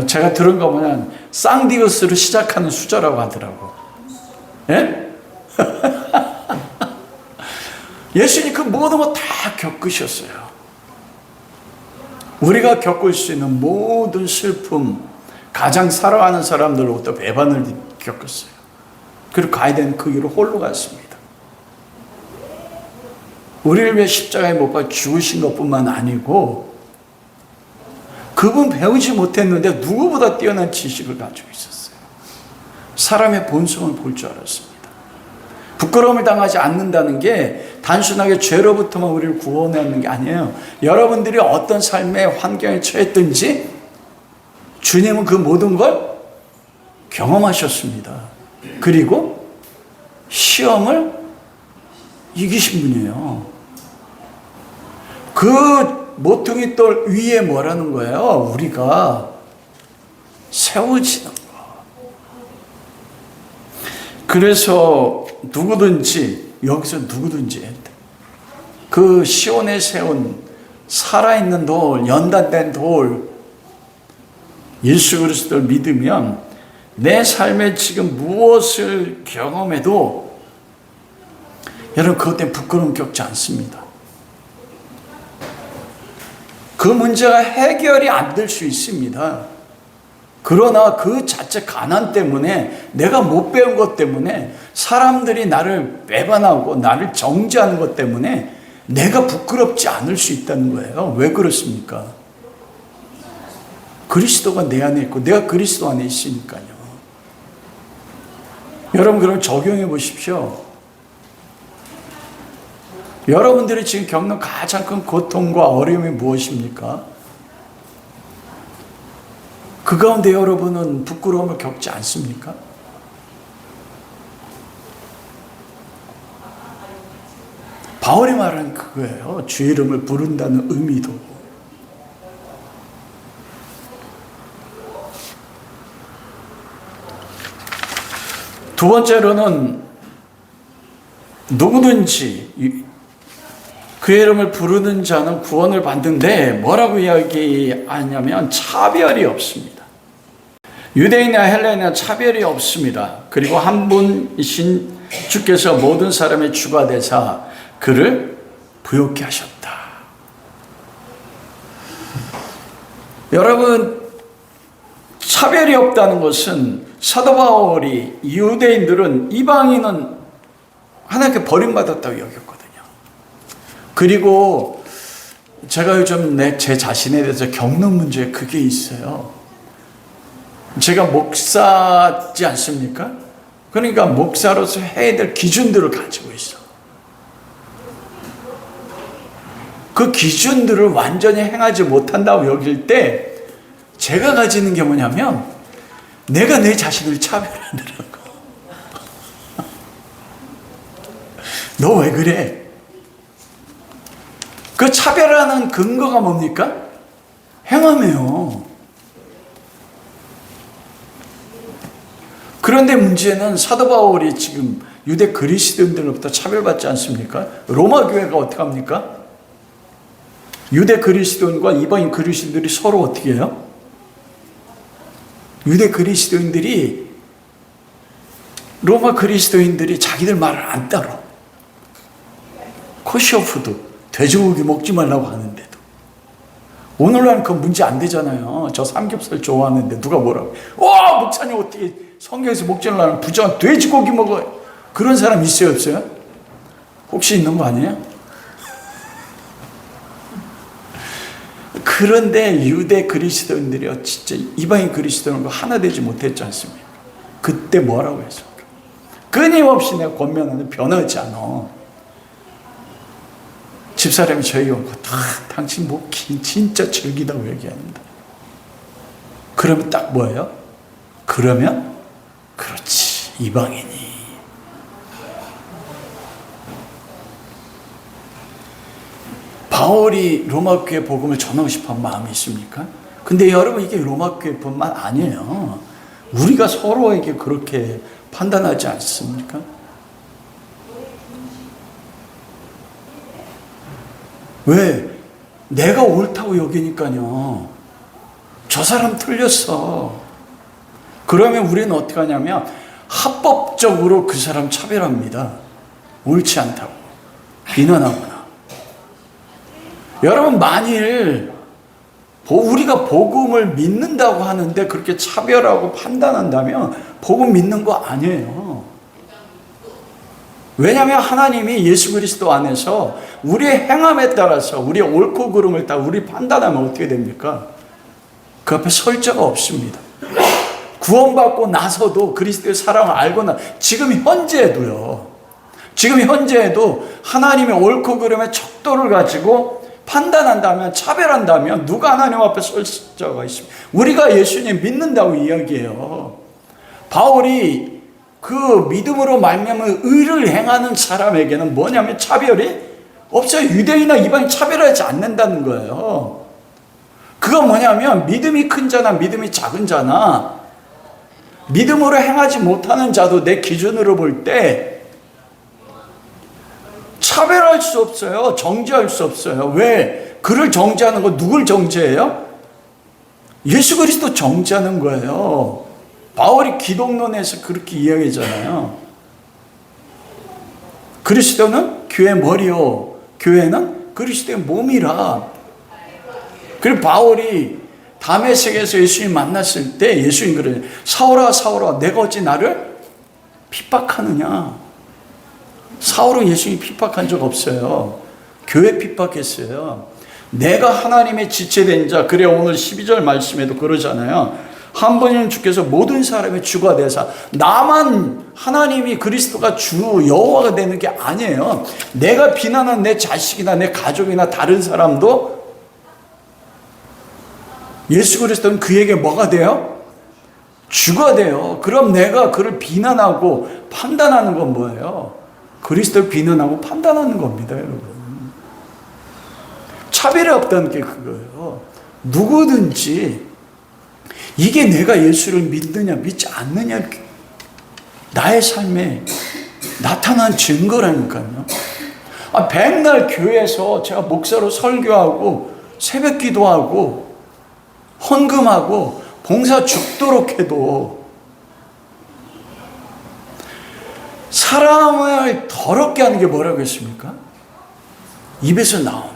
제가 들은 거 뭐냐면 쌍디오스로 시작하는 수저라고 하더라고. 예? 예수님 그 모든 거 다 겪으셨어요. 우리가 겪을 수 있는 모든 슬픔, 가장 사랑하는 사람들로부터 배반을 겪었어요. 그리고 가야 되는 그 길을 홀로 갔습니다. 우리를 위해 십자가에 못 박혀 죽으신 것뿐만 아니고 그분 배우지 못했는데 누구보다 뛰어난 지식을 가지고 있었어요. 사람의 본성을 볼 줄 알았습니다. 부끄러움을 당하지 않는다는 게 단순하게 죄로부터만 우리를 구원하는 게 아니에요. 여러분들이 어떤 삶의 환경에 처했든지 주님은 그 모든 걸 경험하셨습니다. 그리고 시험을 이기신 분이에요. 그 모퉁이 돌 위에 뭐라는 거예요? 우리가 세워지는 거. 그래서 누구든지 여기서 누구든지 그 시온에 세운 살아있는 돌, 연단된 돌 예수 그리스도를 믿으면 내 삶에 지금 무엇을 경험해도 여러분 그것 때문에 부끄러움 겪지 않습니다. 그 문제가 해결이 안 될 수 있습니다. 그러나 그 자체 가난 때문에 내가 못 배운 것 때문에 사람들이 나를 배반하고 나를 정죄하는 것 때문에 내가 부끄럽지 않을 수 있다는 거예요. 왜 그렇습니까? 그리스도가 내 안에 있고 내가 그리스도 안에 있으니까요. 여러분 그럼 적용해 보십시오. 여러분들이 지금 겪는 가장 큰 고통과 어려움이 무엇입니까? 그 가운데 여러분은 부끄러움을 겪지 않습니까? 바울이 말하는 그거예요. 주의 이름을 부른다는 의미도. 두 번째로는 누구든지 그의 이름을 부르는 자는 구원을 받는데 뭐라고 이야기하냐면 차별이 없습니다. 유대인이나 헬라인이나 차별이 없습니다. 그리고 한 분이신 주께서 모든 사람의 주가 되사 그를 부욕케 하셨다. 여러분 차별이 없다는 것은 사도 바울이 유대인들은 이방인은 하나님께 버림받았다고 여겼거든요. 그리고 제가 요즘 제 자신에 대해서 겪는 문제에 그게 있어요. 제가 목사지 않습니까? 그러니까 목사로서 해야 될 기준들을 가지고 있어. 그 기준들을 완전히 행하지 못한다고 여길 때 제가 가지는 게 뭐냐면 내가 내 자신을 차별하느라고. 너 왜 그래? 그 차별하는 근거가 뭡니까? 행함이에요. 그런데 문제는 사도 바울이 지금 유대 그리스도인들로부터 차별받지 않습니까? 로마 교회가 어떻게 합니까? 유대 그리스도인과 이방인 그리스도인들이 서로 어떻게 해요? 유대 그리스도인들이 로마 그리스도인들이 자기들 말을 안 따라. 코시오프도 돼지고기 먹지 말라고 하는데도. 오늘날은 그 문제 안 되잖아요. 저 삼겹살 좋아하는데 누가 뭐라고. 와, 목사님 어떻게 성경에서 먹지 말라는 부정한 돼지고기 먹어요. 그런 사람 있어요, 없어요? 혹시 있는 거 아니에요? 그런데 유대 그리스도인들이요, 진짜 이방인 그리스도인과 하나 되지 못했지 않습니까? 그때 뭐라고 했어? 끊임없이 내가 권면하는 변하지 않아. 집사람이 저희 오고 당신 목이 진짜 즐기다고 얘기합니다. 그러면 딱 뭐예요? 그러면 그렇지, 이방인이. 바울이 로마 교회 복음을 전하고 싶은 마음이 있습니까? 근데 여러분, 이게 로마 교회뿐만 아니에요. 우리가 서로에게 그렇게 판단하지 않습니까? 왜? 내가 옳다고 여기니까요. 저 사람 틀렸어. 그러면 우리는 어떻게 하냐면 합법적으로 그 사람 차별합니다. 옳지 않다고 비난하거나. 여러분, 만일 우리가 복음을 믿는다고 하는데 그렇게 차별하고 판단한다면 복음 믿는 거 아니에요. 왜냐하면 하나님이 예수 그리스도 안에서 우리의 행함에 따라서 우리의 옳고 그름을 따라 우리 판단하면 어떻게 됩니까? 그 앞에 설 자가 없습니다. 구원받고 나서도 그리스도의 사랑을 알거나 지금 현재에도 하나님의 옳고 그름의 척도를 가지고 판단한다면, 차별한다면 누가 하나님 앞에 설 자가 있습니까? 우리가 예수님 믿는다고 이야기해요. 바울이 그 믿음으로 말미암아 의를 행하는 사람에게는 뭐냐면 차별이 없어요. 유대인이나 이방인 차별하지 않는다는 거예요. 그건 뭐냐면 믿음이 큰 자나 믿음이 작은 자나 믿음으로 행하지 못하는 자도 내 기준으로 볼 때 차별할 수 없어요. 정죄할 수 없어요. 왜? 그를 정죄하는 거 누굴 정죄해요? 예수 그리스도 정죄하는 거예요. 바울이 기독론에서 그렇게 이야기하잖아요. 그리스도는 교회 머리요, 교회는 그리스도의 몸이라. 그리고 바울이 다메섹에서 예수님 만났을 때 예수님 그러죠. 사울아 사울아, 내가 어찌 나를 핍박하느냐. 사울은 예수님이 핍박한 적 없어요. 교회 핍박했어요. 내가 하나님의 지체된 자. 그래, 오늘 12절 말씀에도 그러잖아요. 한 번이면 주께서 모든 사람의 주가 되사. 나만 하나님이 그리스도가 주 여호와가 되는 게 아니에요. 내가 비난한 내 자식이나 내 가족이나 다른 사람도 예수 그리스도는 그에게 뭐가 돼요? 주가 돼요. 그럼 내가 그를 비난하고 판단하는 건 뭐예요? 그리스도를 비난하고 판단하는 겁니다, 여러분. 차별이 없다는 게 그거예요. 누구든지 이게 내가 예수를 믿느냐 믿지 않느냐 나의 삶에 나타난 증거라니까요. 백날 교회에서 제가 목사로 설교하고 새벽 기도하고 헌금하고 봉사 죽도록 해도 사람을 더럽게 하는 게 뭐라고 했습니까? 입에서 나오는 거.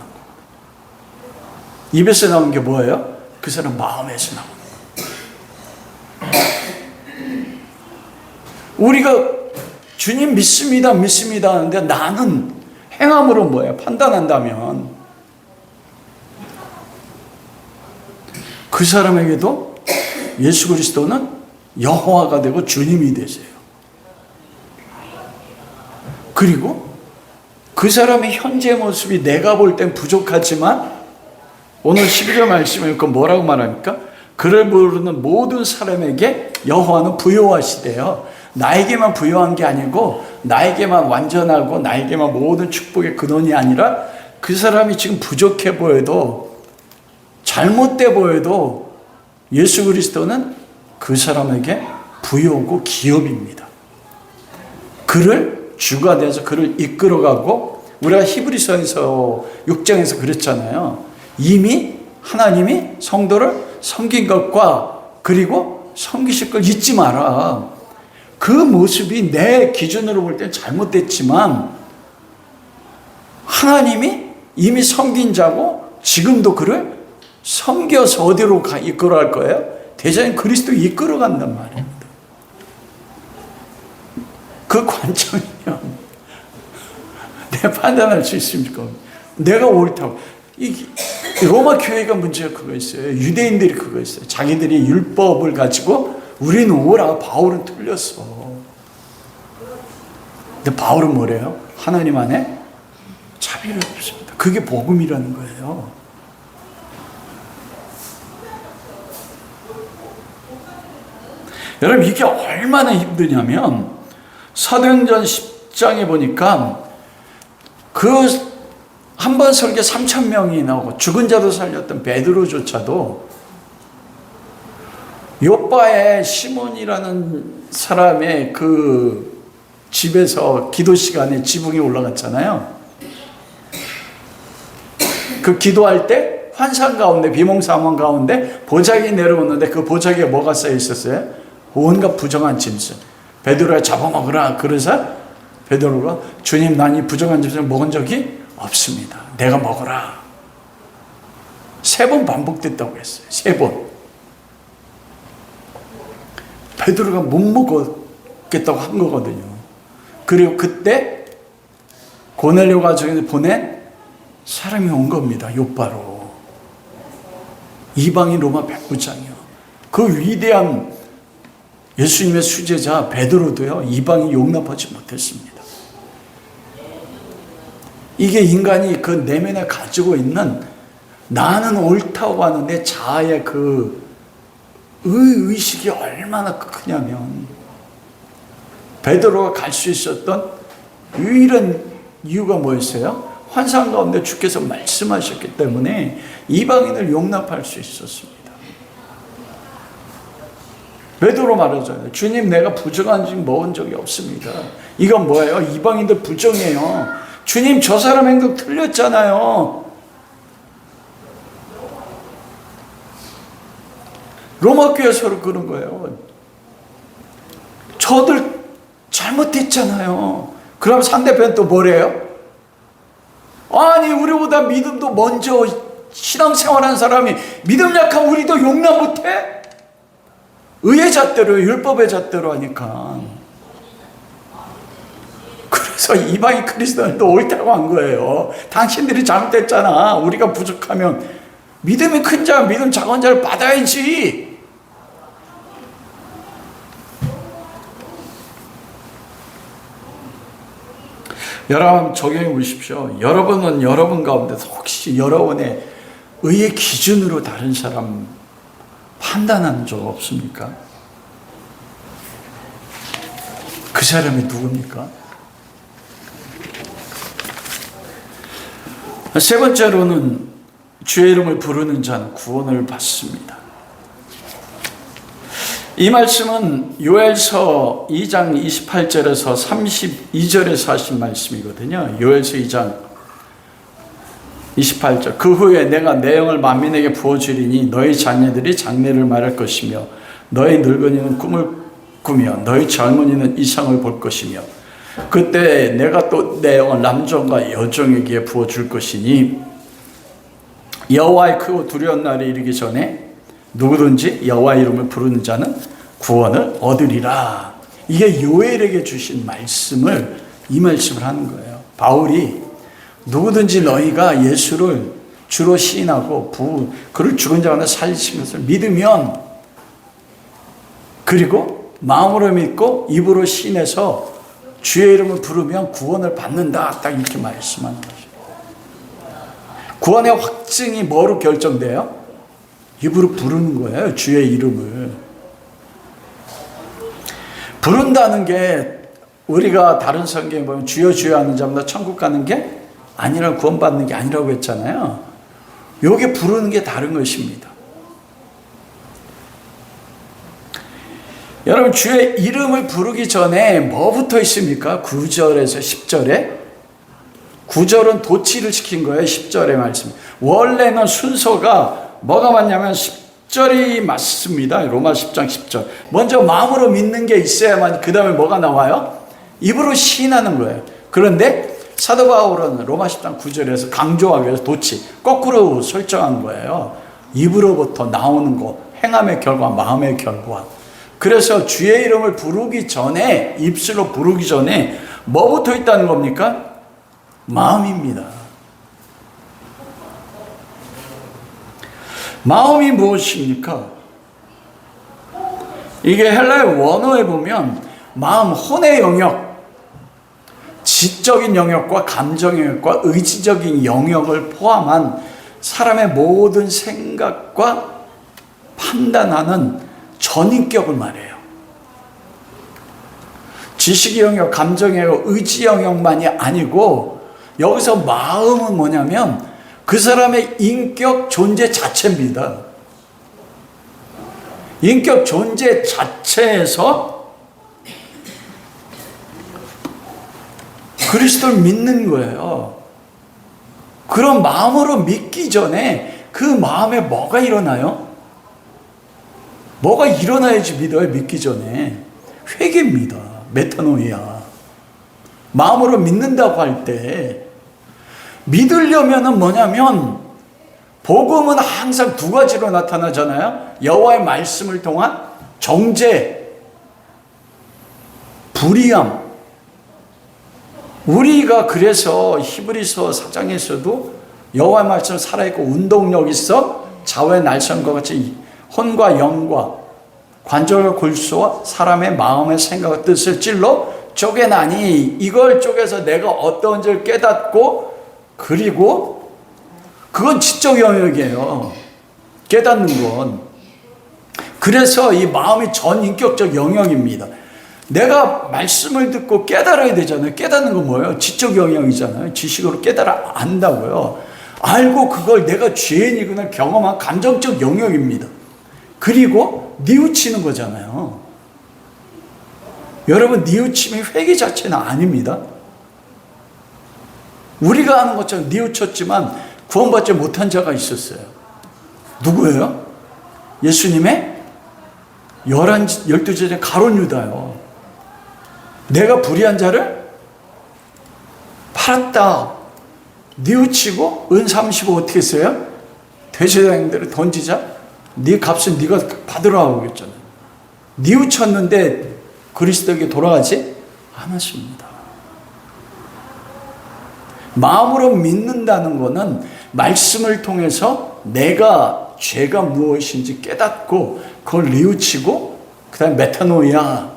입에서 나오는 게 뭐예요? 그 사람 마음에서 나오는 거. 우리가 주님 믿습니다 하는데 나는 행함으로 뭐예요? 판단한다면 그 사람에게도 예수 그리스도는 여호와가 되고 주님이 되세요. 그리고 그 사람의 현재 모습이 내가 볼 땐 부족하지만 오늘 12절 말씀에 뭐라고 말합니까? 그를 부르는 모든 사람에게 여호와는 부요하시대요. 나에게만 부요한 게 아니고 나에게만 완전하고 나에게만 모든 축복의 근원이 아니라 그 사람이 지금 부족해 보여도 잘못돼 보여도 예수 그리스도는 그 사람에게 부여고 기업입니다. 그를 주가 돼서 그를 이끌어가고, 우리가 히브리서에서 6장에서 그랬잖아요. 이미 하나님이 성도를 섬긴 것과 그리고 섬기실 걸 잊지 마라. 그 모습이 내 기준으로 볼 땐 잘못됐지만 하나님이 이미 섬긴 자고 지금도 그를 섬겨서 어디로 이끌어갈 거예요? 대장인 그리스도 이끌어간단 말입니다. 그 관점이면 내가 판단할 수 있습니까? 내가 옳다고. 이 로마 교회가 문제가 그거 있어요. 유대인들이 그거 있어요. 자기들이 율법을 가지고 우리는 옳아, 바울은 틀렸어. 근데 바울은 뭐래요? 하나님 안에 차별이 없습니다. 그게 복음이라는 거예요. 여러분, 이게 얼마나 힘드냐면 사도행전 10장에 보니까 그 한 번 설교 3,000명이 나오고 죽은 자도 살렸던 베드로조차도 요바의 시몬이라는 사람의 그 집에서 기도 시간에 지붕에 올라갔잖아요. 그 기도할 때 환상 가운데, 비몽사몽 가운데 보자기 내려오는데 그 보자기에 뭐가 쌓여 있었어요? 온갖 부정한 짐승. 베드로야 잡아먹으라. 그래서 베드로가 주님, 난 이 부정한 짐승을 먹은 적이 없습니다. 내가 먹어라. 3번 반복됐다고 했어요. 3번. 베드로가 못 먹겠다고 한 거거든요. 그리고 그때 고넬료 가정에 보낸 사람이 온 겁니다. 요바로. 이방인 로마 백부장이요. 그 위대한 예수님의 수제자 베드로도요, 이방이 용납하지 못했습니다. 이게 인간이 그 내면에 가지고 있는 나는 옳다고 하는 내 자아의 그 의식이 얼마나 크냐면, 베드로가 갈 수 있었던 유일한 이유가 뭐였어요? 환상 가운데 주께서 말씀하셨기 때문에 이방인을 용납할 수 있었습니다. 베드로 말하잖아요. 주님, 내가 부정한 집 먹은 적이 없습니다. 이건 뭐예요? 이방인들 부정해요. 주님, 저 사람 행동 틀렸잖아요. 로마 교회 서로 그런 거예요. 저들 잘못했잖아요. 그럼 상대편 또 뭐래요? 아니, 우리보다 믿음도 먼저 신앙생활한 사람이 믿음 약한 우리도 용납 못해? 의의 잣대로, 율법의 잣대로 하니까. 그래서 이방인 크리스천도 옳다고 한 거예요. 당신들이 잘못했잖아. 우리가 부족하면 믿음이 큰 자, 믿음 작은 자를 받아야지. 여러분, 적용해 보십시오. 여러분은 여러분 가운데서 혹시 여러분의 의의 기준으로 다른 사람 판단하는 적 없습니까? 그 사람이 누굽니까? 세 번째로는 주의 이름을 부르는 자는 구원을 받습니다. 이 말씀은 요엘서 2장 28절에서 32절에서 하신 말씀이거든요. 요엘서 2장 28절. 그 후에 내가 내 영을 만민에게 부어주리니 너희 자녀들이 장래를 말할 것이며 너희 늙은이는 꿈을 꾸며 너희 젊은이는 이상을 볼 것이며 그때 내가 또 내 영을 남종과 여종에게 부어줄 것이니 여호와의 크고 두려운 날이 이르기 전에 누구든지 여호와의 이름을 부르는 자는 구원을 얻으리라. 이게 요엘에게 주신 말씀을, 이 말씀을 하는 거예요. 바울이 누구든지 너희가 예수를 주로 시인하고 그를 죽은 자 가운데 살리신 것을 믿으면, 그리고 마음으로 믿고 입으로 시인해서 주의 이름을 부르면 구원을 받는다. 딱 이렇게 말씀하는 거죠. 구원의 확증이 뭐로 결정돼요? 입으로 부르는 거예요. 주의 이름을 부른다는 게, 우리가 다른 성경에 보면 주여 주여 하는 자마다 천국 가는 게 아니라, 구원받는 게 아니라고 했잖아요. 요게 부르는 게 다른 것입니다. 여러분, 주의 이름을 부르기 전에 뭐 붙어 있습니까? 9절에서 10절에. 9절은 도치를 시킨 거예요. 10절의 말씀. 원래는 순서가 뭐가 맞냐면 10절이 맞습니다. 로마 10장 10절. 먼저 마음으로 믿는 게 있어야만 그 다음에 뭐가 나와요? 입으로 시인하는 거예요. 그런데 사도 바울은 로마 10장 9절에서 강조하기 위해서 도치, 거꾸로 설정한 거예요. 입으로부터 나오는 거, 행함의 결과, 마음의 결과. 그래서 주의 이름을 부르기 전에, 입술로 부르기 전에 뭐 붙어 있다는 겁니까? 마음입니다. 마음이 무엇입니까? 이게 헬라의 원어에 보면 마음, 혼의 영역, 지적인 영역과 감정 영역과 의지적인 영역을 포함한 사람의 모든 생각과 판단하는 전인격을 말해요. 지식 영역, 감정 영역, 의지 영역만이 아니고 여기서 마음은 뭐냐면 그 사람의 인격 존재 자체입니다. 인격 존재 자체에서 그리스도를 믿는 거예요. 그런 마음으로 믿기 전에 그 마음에 뭐가 일어나요? 뭐가 일어나야지 믿어요. 믿기 전에 회개입니다. 메타노이아. 마음으로 믿는다고 할 때 믿으려면은 뭐냐면 복음은 항상 두 가지로 나타나잖아요. 여호와의 말씀을 통한 정죄, 불의함. 우리가 그래서 히브리서 4장에서도 여호와의 말씀 살아있고 운동력 있어 좌우의 날선과 같이 혼과 영과 관절과 골수와 사람의 마음의 생각과 뜻을 찔러 쪼개나니 이걸 쪼개서 내가 어떤지를 깨닫고 그리고 그건 지적 영역이에요. 깨닫는 건. 그래서 이 마음이 전인격적 영역입니다. 내가 말씀을 듣고 깨달아야 되잖아요. 깨닫는 건 뭐예요? 지적 영역이잖아요. 지식으로 깨달아 안다고요. 알고 그걸 내가 죄인이구나 경험한 감정적 영역입니다. 그리고 뉘우치는 거잖아요. 여러분, 뉘우침이 회개 자체는 아닙니다. 우리가 하는 것처럼 뉘우쳤지만 구원받지 못한 자가 있었어요. 누구예요? 예수님의 12제자 가룟 유다요. 내가 불의한 자를 팔았다. 뉘우치고 은 35 어떻게 했어요? 대제사장들을 던지자. 네 값은 네가 받으라고 그랬잖아요. 뉘우쳤는데 그리스도에게 돌아가지 않았습니다. 마음으로 믿는다는 것은 말씀을 통해서 내가 죄가 무엇인지 깨닫고 그걸 뉘우치고 그 다음에 메타노이아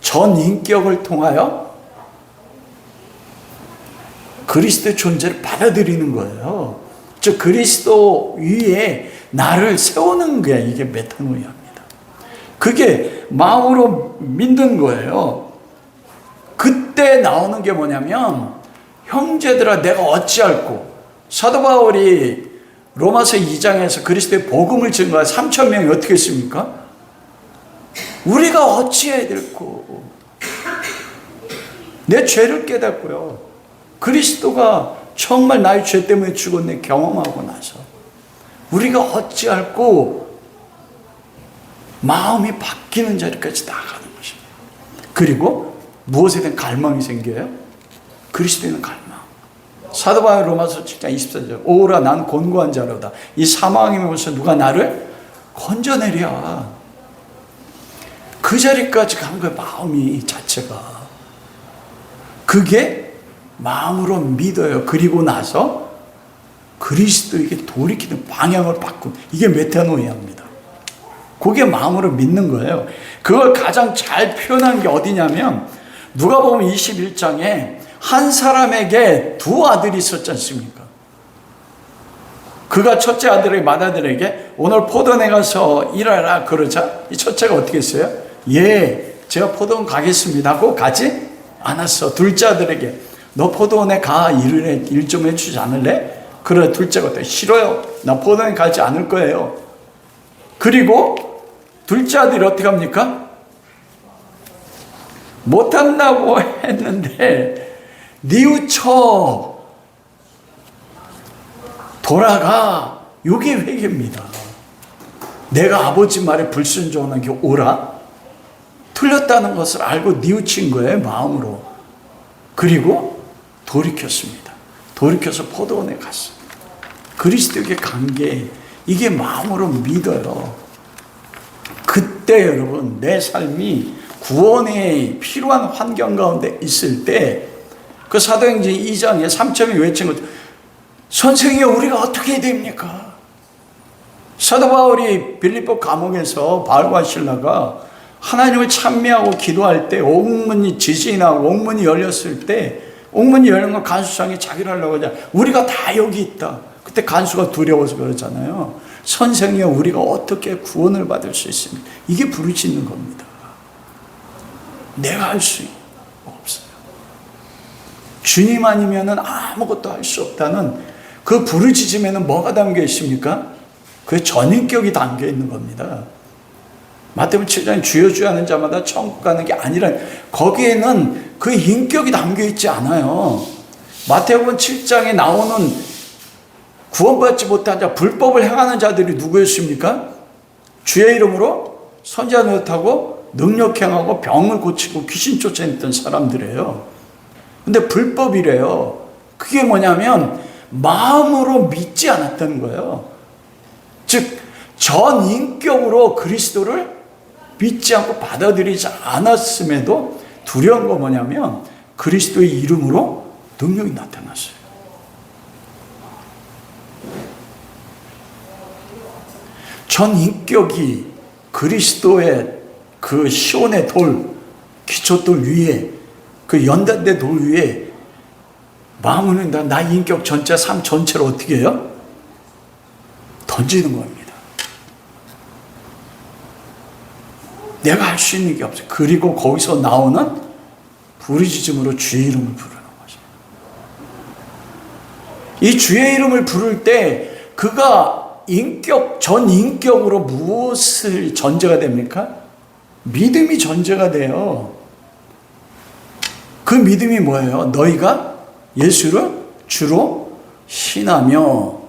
전 인격을 통하여 그리스도의 존재를 받아들이는 거예요. 즉 그리스도 위에 나를 세우는 게 이게 메타노이아입니다. 그게 마음으로 믿는 거예요. 그때 나오는 게 뭐냐면 형제들아 내가 어찌할꼬. 사도 바울이 로마서 2장에서 그리스도의 복음을 증거한 3천 명이 어떻게 했습니까? 우리가 어찌해야 될꼬. 내 죄를 깨닫고요. 그리스도가 정말 나의 죄 때문에 죽었네 경험하고 나서 우리가 어찌할꼬 마음이 바뀌는 자리까지 나가는 것입니다. 그리고 무엇에 대한 갈망이 생겨요? 그리스도에 대한 갈망. 사도 바울 로마서 7장 24절 오라 난 곤고한 자로다. 이 사망의 몸에서 누가 나를 건져내랴. 그 자리까지 간 거예요. 마음이 자체가. 그게 마음으로 믿어요. 그리고 나서 그리스도에게 돌이키는 방향을 바꾼 이게 메타노이아입니다. 그게 마음으로 믿는 거예요. 그걸 가장 잘 표현한 게 어디냐면 누가복음 21장에 한 사람에게 두 아들이 있었지 않습니까? 그가 첫째 아들에게 맏아들에게 오늘 포도원에 가서 일하라 그러자 이 첫째가 어떻게 했어요? 예, 제가 포도원 가겠습니다 하고 가지 않았어. 둘째 아들에게 너 포도원에 가 일 좀 해주지 않을래? 그래 둘째가 어때? 싫어요. 나 포도원에 가지 않을 거예요. 그리고 둘째 아들이 어떻게 합니까? 못한다고 했는데 뉘우쳐 돌아가. 이게 회개입니다. 내가 아버지 말에 불순종하는 게 옳아? 틀렸다는 것을 알고 뉘우친 거예요, 마음으로. 그리고 돌이켰습니다. 돌이켜서 포도원에 갔습니다. 그리스도에게 간 게 이게 마음으로 믿어요. 그때 여러분 내 삶이 구원에 필요한 환경 가운데 있을 때 그 사도행전 2장에 3점이 외친 것, 선생님 우리가 어떻게 해야 됩니까? 사도 바울이 빌립보 감옥에서 바울과 실라가 하나님을 찬미하고 기도할 때 옥문이 지진이 나고 옥문이 열렸을 때 옥문이 열린 건 간수장이 자기를 하려고 하자. 우리가 다 여기 있다. 그때 간수가 두려워서 그러잖아요. 선생님 우리가 어떻게 구원을 받을 수 있습니까? 이게 부르짖는 겁니다. 내가 할 수 없어요. 주님 아니면 아무것도 할 수 없다는 그 부르짖음에는 뭐가 담겨 있습니까? 그 전인격이 담겨 있는 겁니다. 마태복음 7장에 주여 주여 하는 자마다 천국 가는 게 아니라 거기에는 그 인격이 담겨 있지 않아요. 마태복음 7장에 나오는 구원받지 못한 자, 불법을 행하는 자들이 누구였습니까? 주의 이름으로 선지자 노릇하고 능력 행하고 병을 고치고 귀신 쫓아냈던 사람들이에요. 근데 불법이래요. 그게 뭐냐면 마음으로 믿지 않았다는 거예요. 즉 전 인격으로 그리스도를 믿지 않고 받아들이지 않았음에도 두려운 거 뭐냐면 그리스도의 이름으로 능력이 나타났어요. 전 인격이 그리스도의 그 시온의 돌, 기초돌 위에, 그 연단된 돌 위에 마음을 나 인격 전체, 삶 전체를 어떻게 해요? 던지는 겁니다. 내가 할 수 있는 게 없어요. 그리고 거기서 나오는 부르짖음으로 주의 이름을 부르는 거죠. 이 주의 이름을 부를 때 그가 전 인격으로 무엇을 전제가 됩니까? 믿음이 전제가 돼요. 그 믿음이 뭐예요? 너희가 예수를 주로 신하며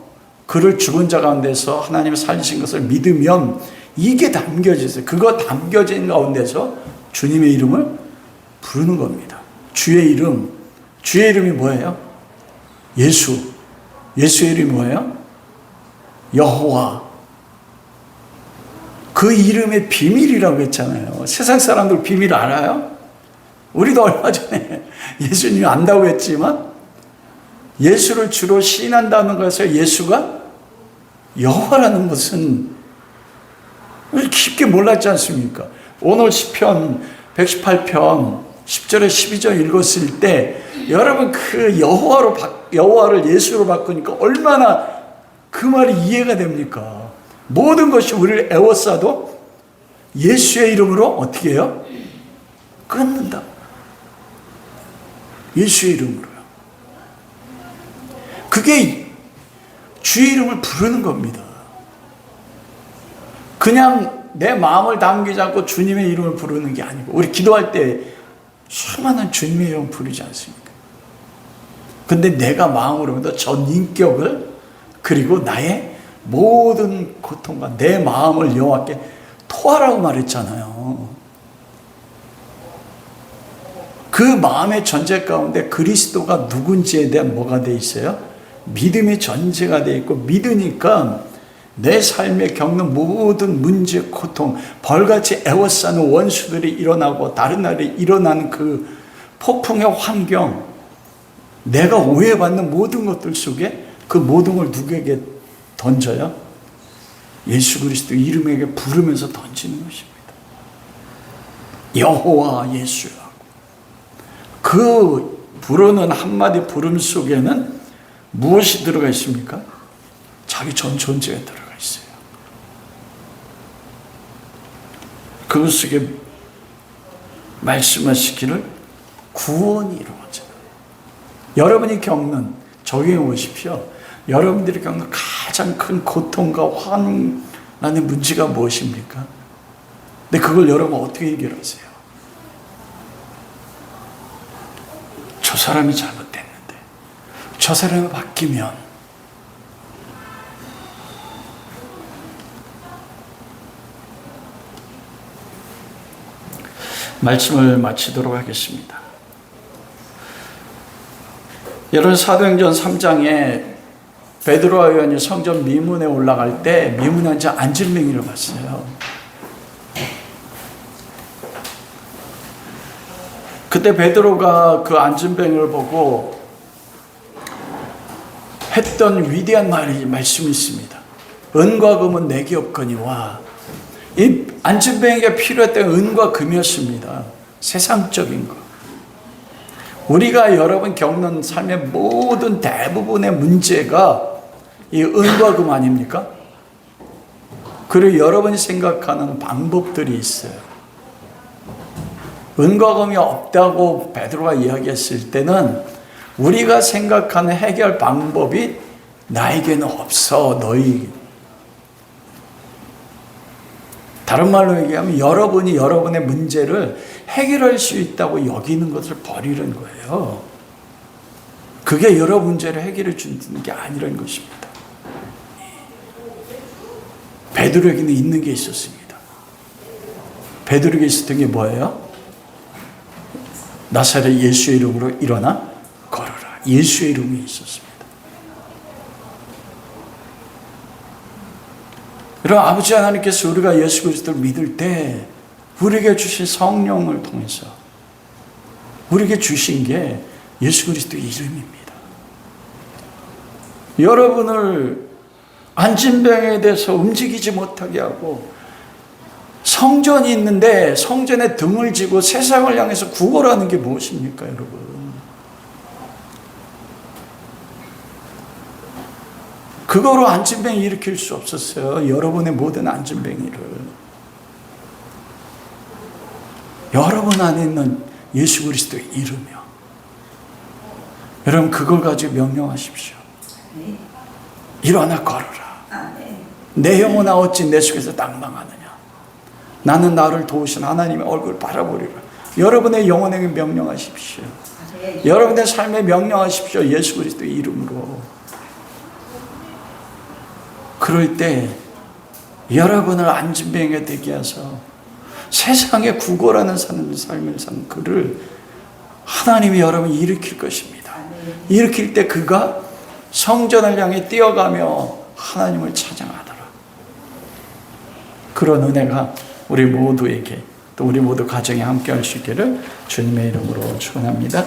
그를 죽은 자 가운데서 하나님이 살리신 것을 믿으면 이게 담겨져 있어요. 그거 담겨진 가운데서 주님의 이름을 부르는 겁니다. 주의 이름. 주의 이름이 뭐예요? 예수. 예수의 이름이 뭐예요? 여호와. 그 이름의 비밀이라고 했잖아요. 세상 사람들 비밀 알아요? 우리도 얼마 전에 예수님 안다고 했지만 예수를 주로 시인한다는 것에서 예수가 여호와라는 것은 깊게 몰랐지 않습니까? 오늘 시편 118편 10절에 12절 읽었을 때 여러분 그 여호와를 예수로 바꾸니까 얼마나 그 말이 이해가 됩니까? 모든 것이 우리를 애워싸도 예수의 이름으로 어떻게 해요? 끊는다. 예수의 이름으로요. 그게 주의 이름을 부르는 겁니다. 그냥 내 마음을 담기지 않고 주님의 이름을 부르는 게 아니고 우리 기도할 때 수많은 주님의 이름 부르지 않습니까? 근데 내가 마음으로 전 인격을 그리고 나의 모든 고통과 내 마음을 여호와께 토하라고 말했잖아요. 그 마음의 전제 가운데 그리스도가 누군지에 대한 뭐가 돼 있어요? 믿음의 전제가 돼 있고 믿으니까 내 삶에 겪는 모든 문제, 고통, 벌같이 애워싸는 원수들이 일어나고 다른 날에 일어나는 그 폭풍의 환경, 내가 오해받는 모든 것들 속에 그 모든 걸 누구에게 던져요? 예수 그리스도 이름에게 부르면서 던지는 것입니다. 여호와 예수라고. 그 부르는 한마디 부름 속에는 무엇이 들어가 있습니까? 자기 전 존재가 들어가 있어요. 그것 속에 말씀하시기를 구원이 이루어져요. 여러분이 겪는, 적용해 보십시오. 여러분들이 겪는 가장 큰 고통과 환난의 문제가 무엇입니까? 근데 그걸 여러분 어떻게 해결하세요? 저 사람이 잘못됐는데 저 사람이 바뀌면 말씀을 마치도록 하겠습니다. 여러분 사도행전 3장에 베드로와 요한이 성전 미문에 올라갈 때 미문에 앉아 안진뱅이를 봤어요. 그때 베드로가 그 안진뱅이를 보고 했던 위대한 말씀이 있습니다. 은과 금은 내게 없거니와. 이 안진뱅이가 필요했던 은과 금이었습니다. 세상적인 것. 우리가 여러분 겪는 삶의 모든 대부분의 문제가 이 은과 금 아닙니까? 그리고 여러분이 생각하는 방법들이 있어요. 은과 금이 없다고 베드로가 이야기했을 때는 우리가 생각하는 해결 방법이 나에게는 없어, 너희. 다른 말로 얘기하면 여러분이 여러분의 문제를 해결할 수 있다고 여기는 것을 버리는 거예요. 그게 여러 문제를 해결해 주는 게 아니라는 것입니다. 베드로에게는 있는 게 있었습니다. 베드로에게 있었던 게 뭐예요? 나사렛 예수의 이름으로 일어나 걸어라. 예수의 이름이 있었습니다. 여러분, 아버지 하나님께서 우리가 예수 그리스도를 믿을 때 우리에게 주신 성령을 통해서 우리에게 주신 게 예수 그리스도의 이름입니다. 여러분을 안진병에 대해서 움직이지 못하게 하고 성전이 있는데 성전에 등을 지고 세상을 향해서 구걸하는 게 무엇입니까, 여러분? 그거로 안진병이 일으킬 수 없었어요. 여러분의 모든 안진병이를. 여러분 안에 있는 예수 그리스도의 이름이요. 여러분 그걸 가지고 명령하십시오. 일어나 걸어라. 내 영혼아 어찌 내 속에서 낭망하느냐. 나는 나를 도우신 하나님의 얼굴을 바라보리라. 여러분의 영혼에게 명령하십시오. 여러분의 삶에 명령하십시오. 예수 그리스도의 이름으로. 그럴 때 여러분을 안진병에 되게 해서 세상에 구걸하는 삶을 사는 그를 하나님이 여러분이 일으킬 것입니다. 일으킬 때 그가 성전을 향해 뛰어가며 하나님을 찬양하더라. 그런 은혜가 우리 모두에게 또 우리 모두 가정에 함께 할 수 있기를 주님의 이름으로 축원합니다.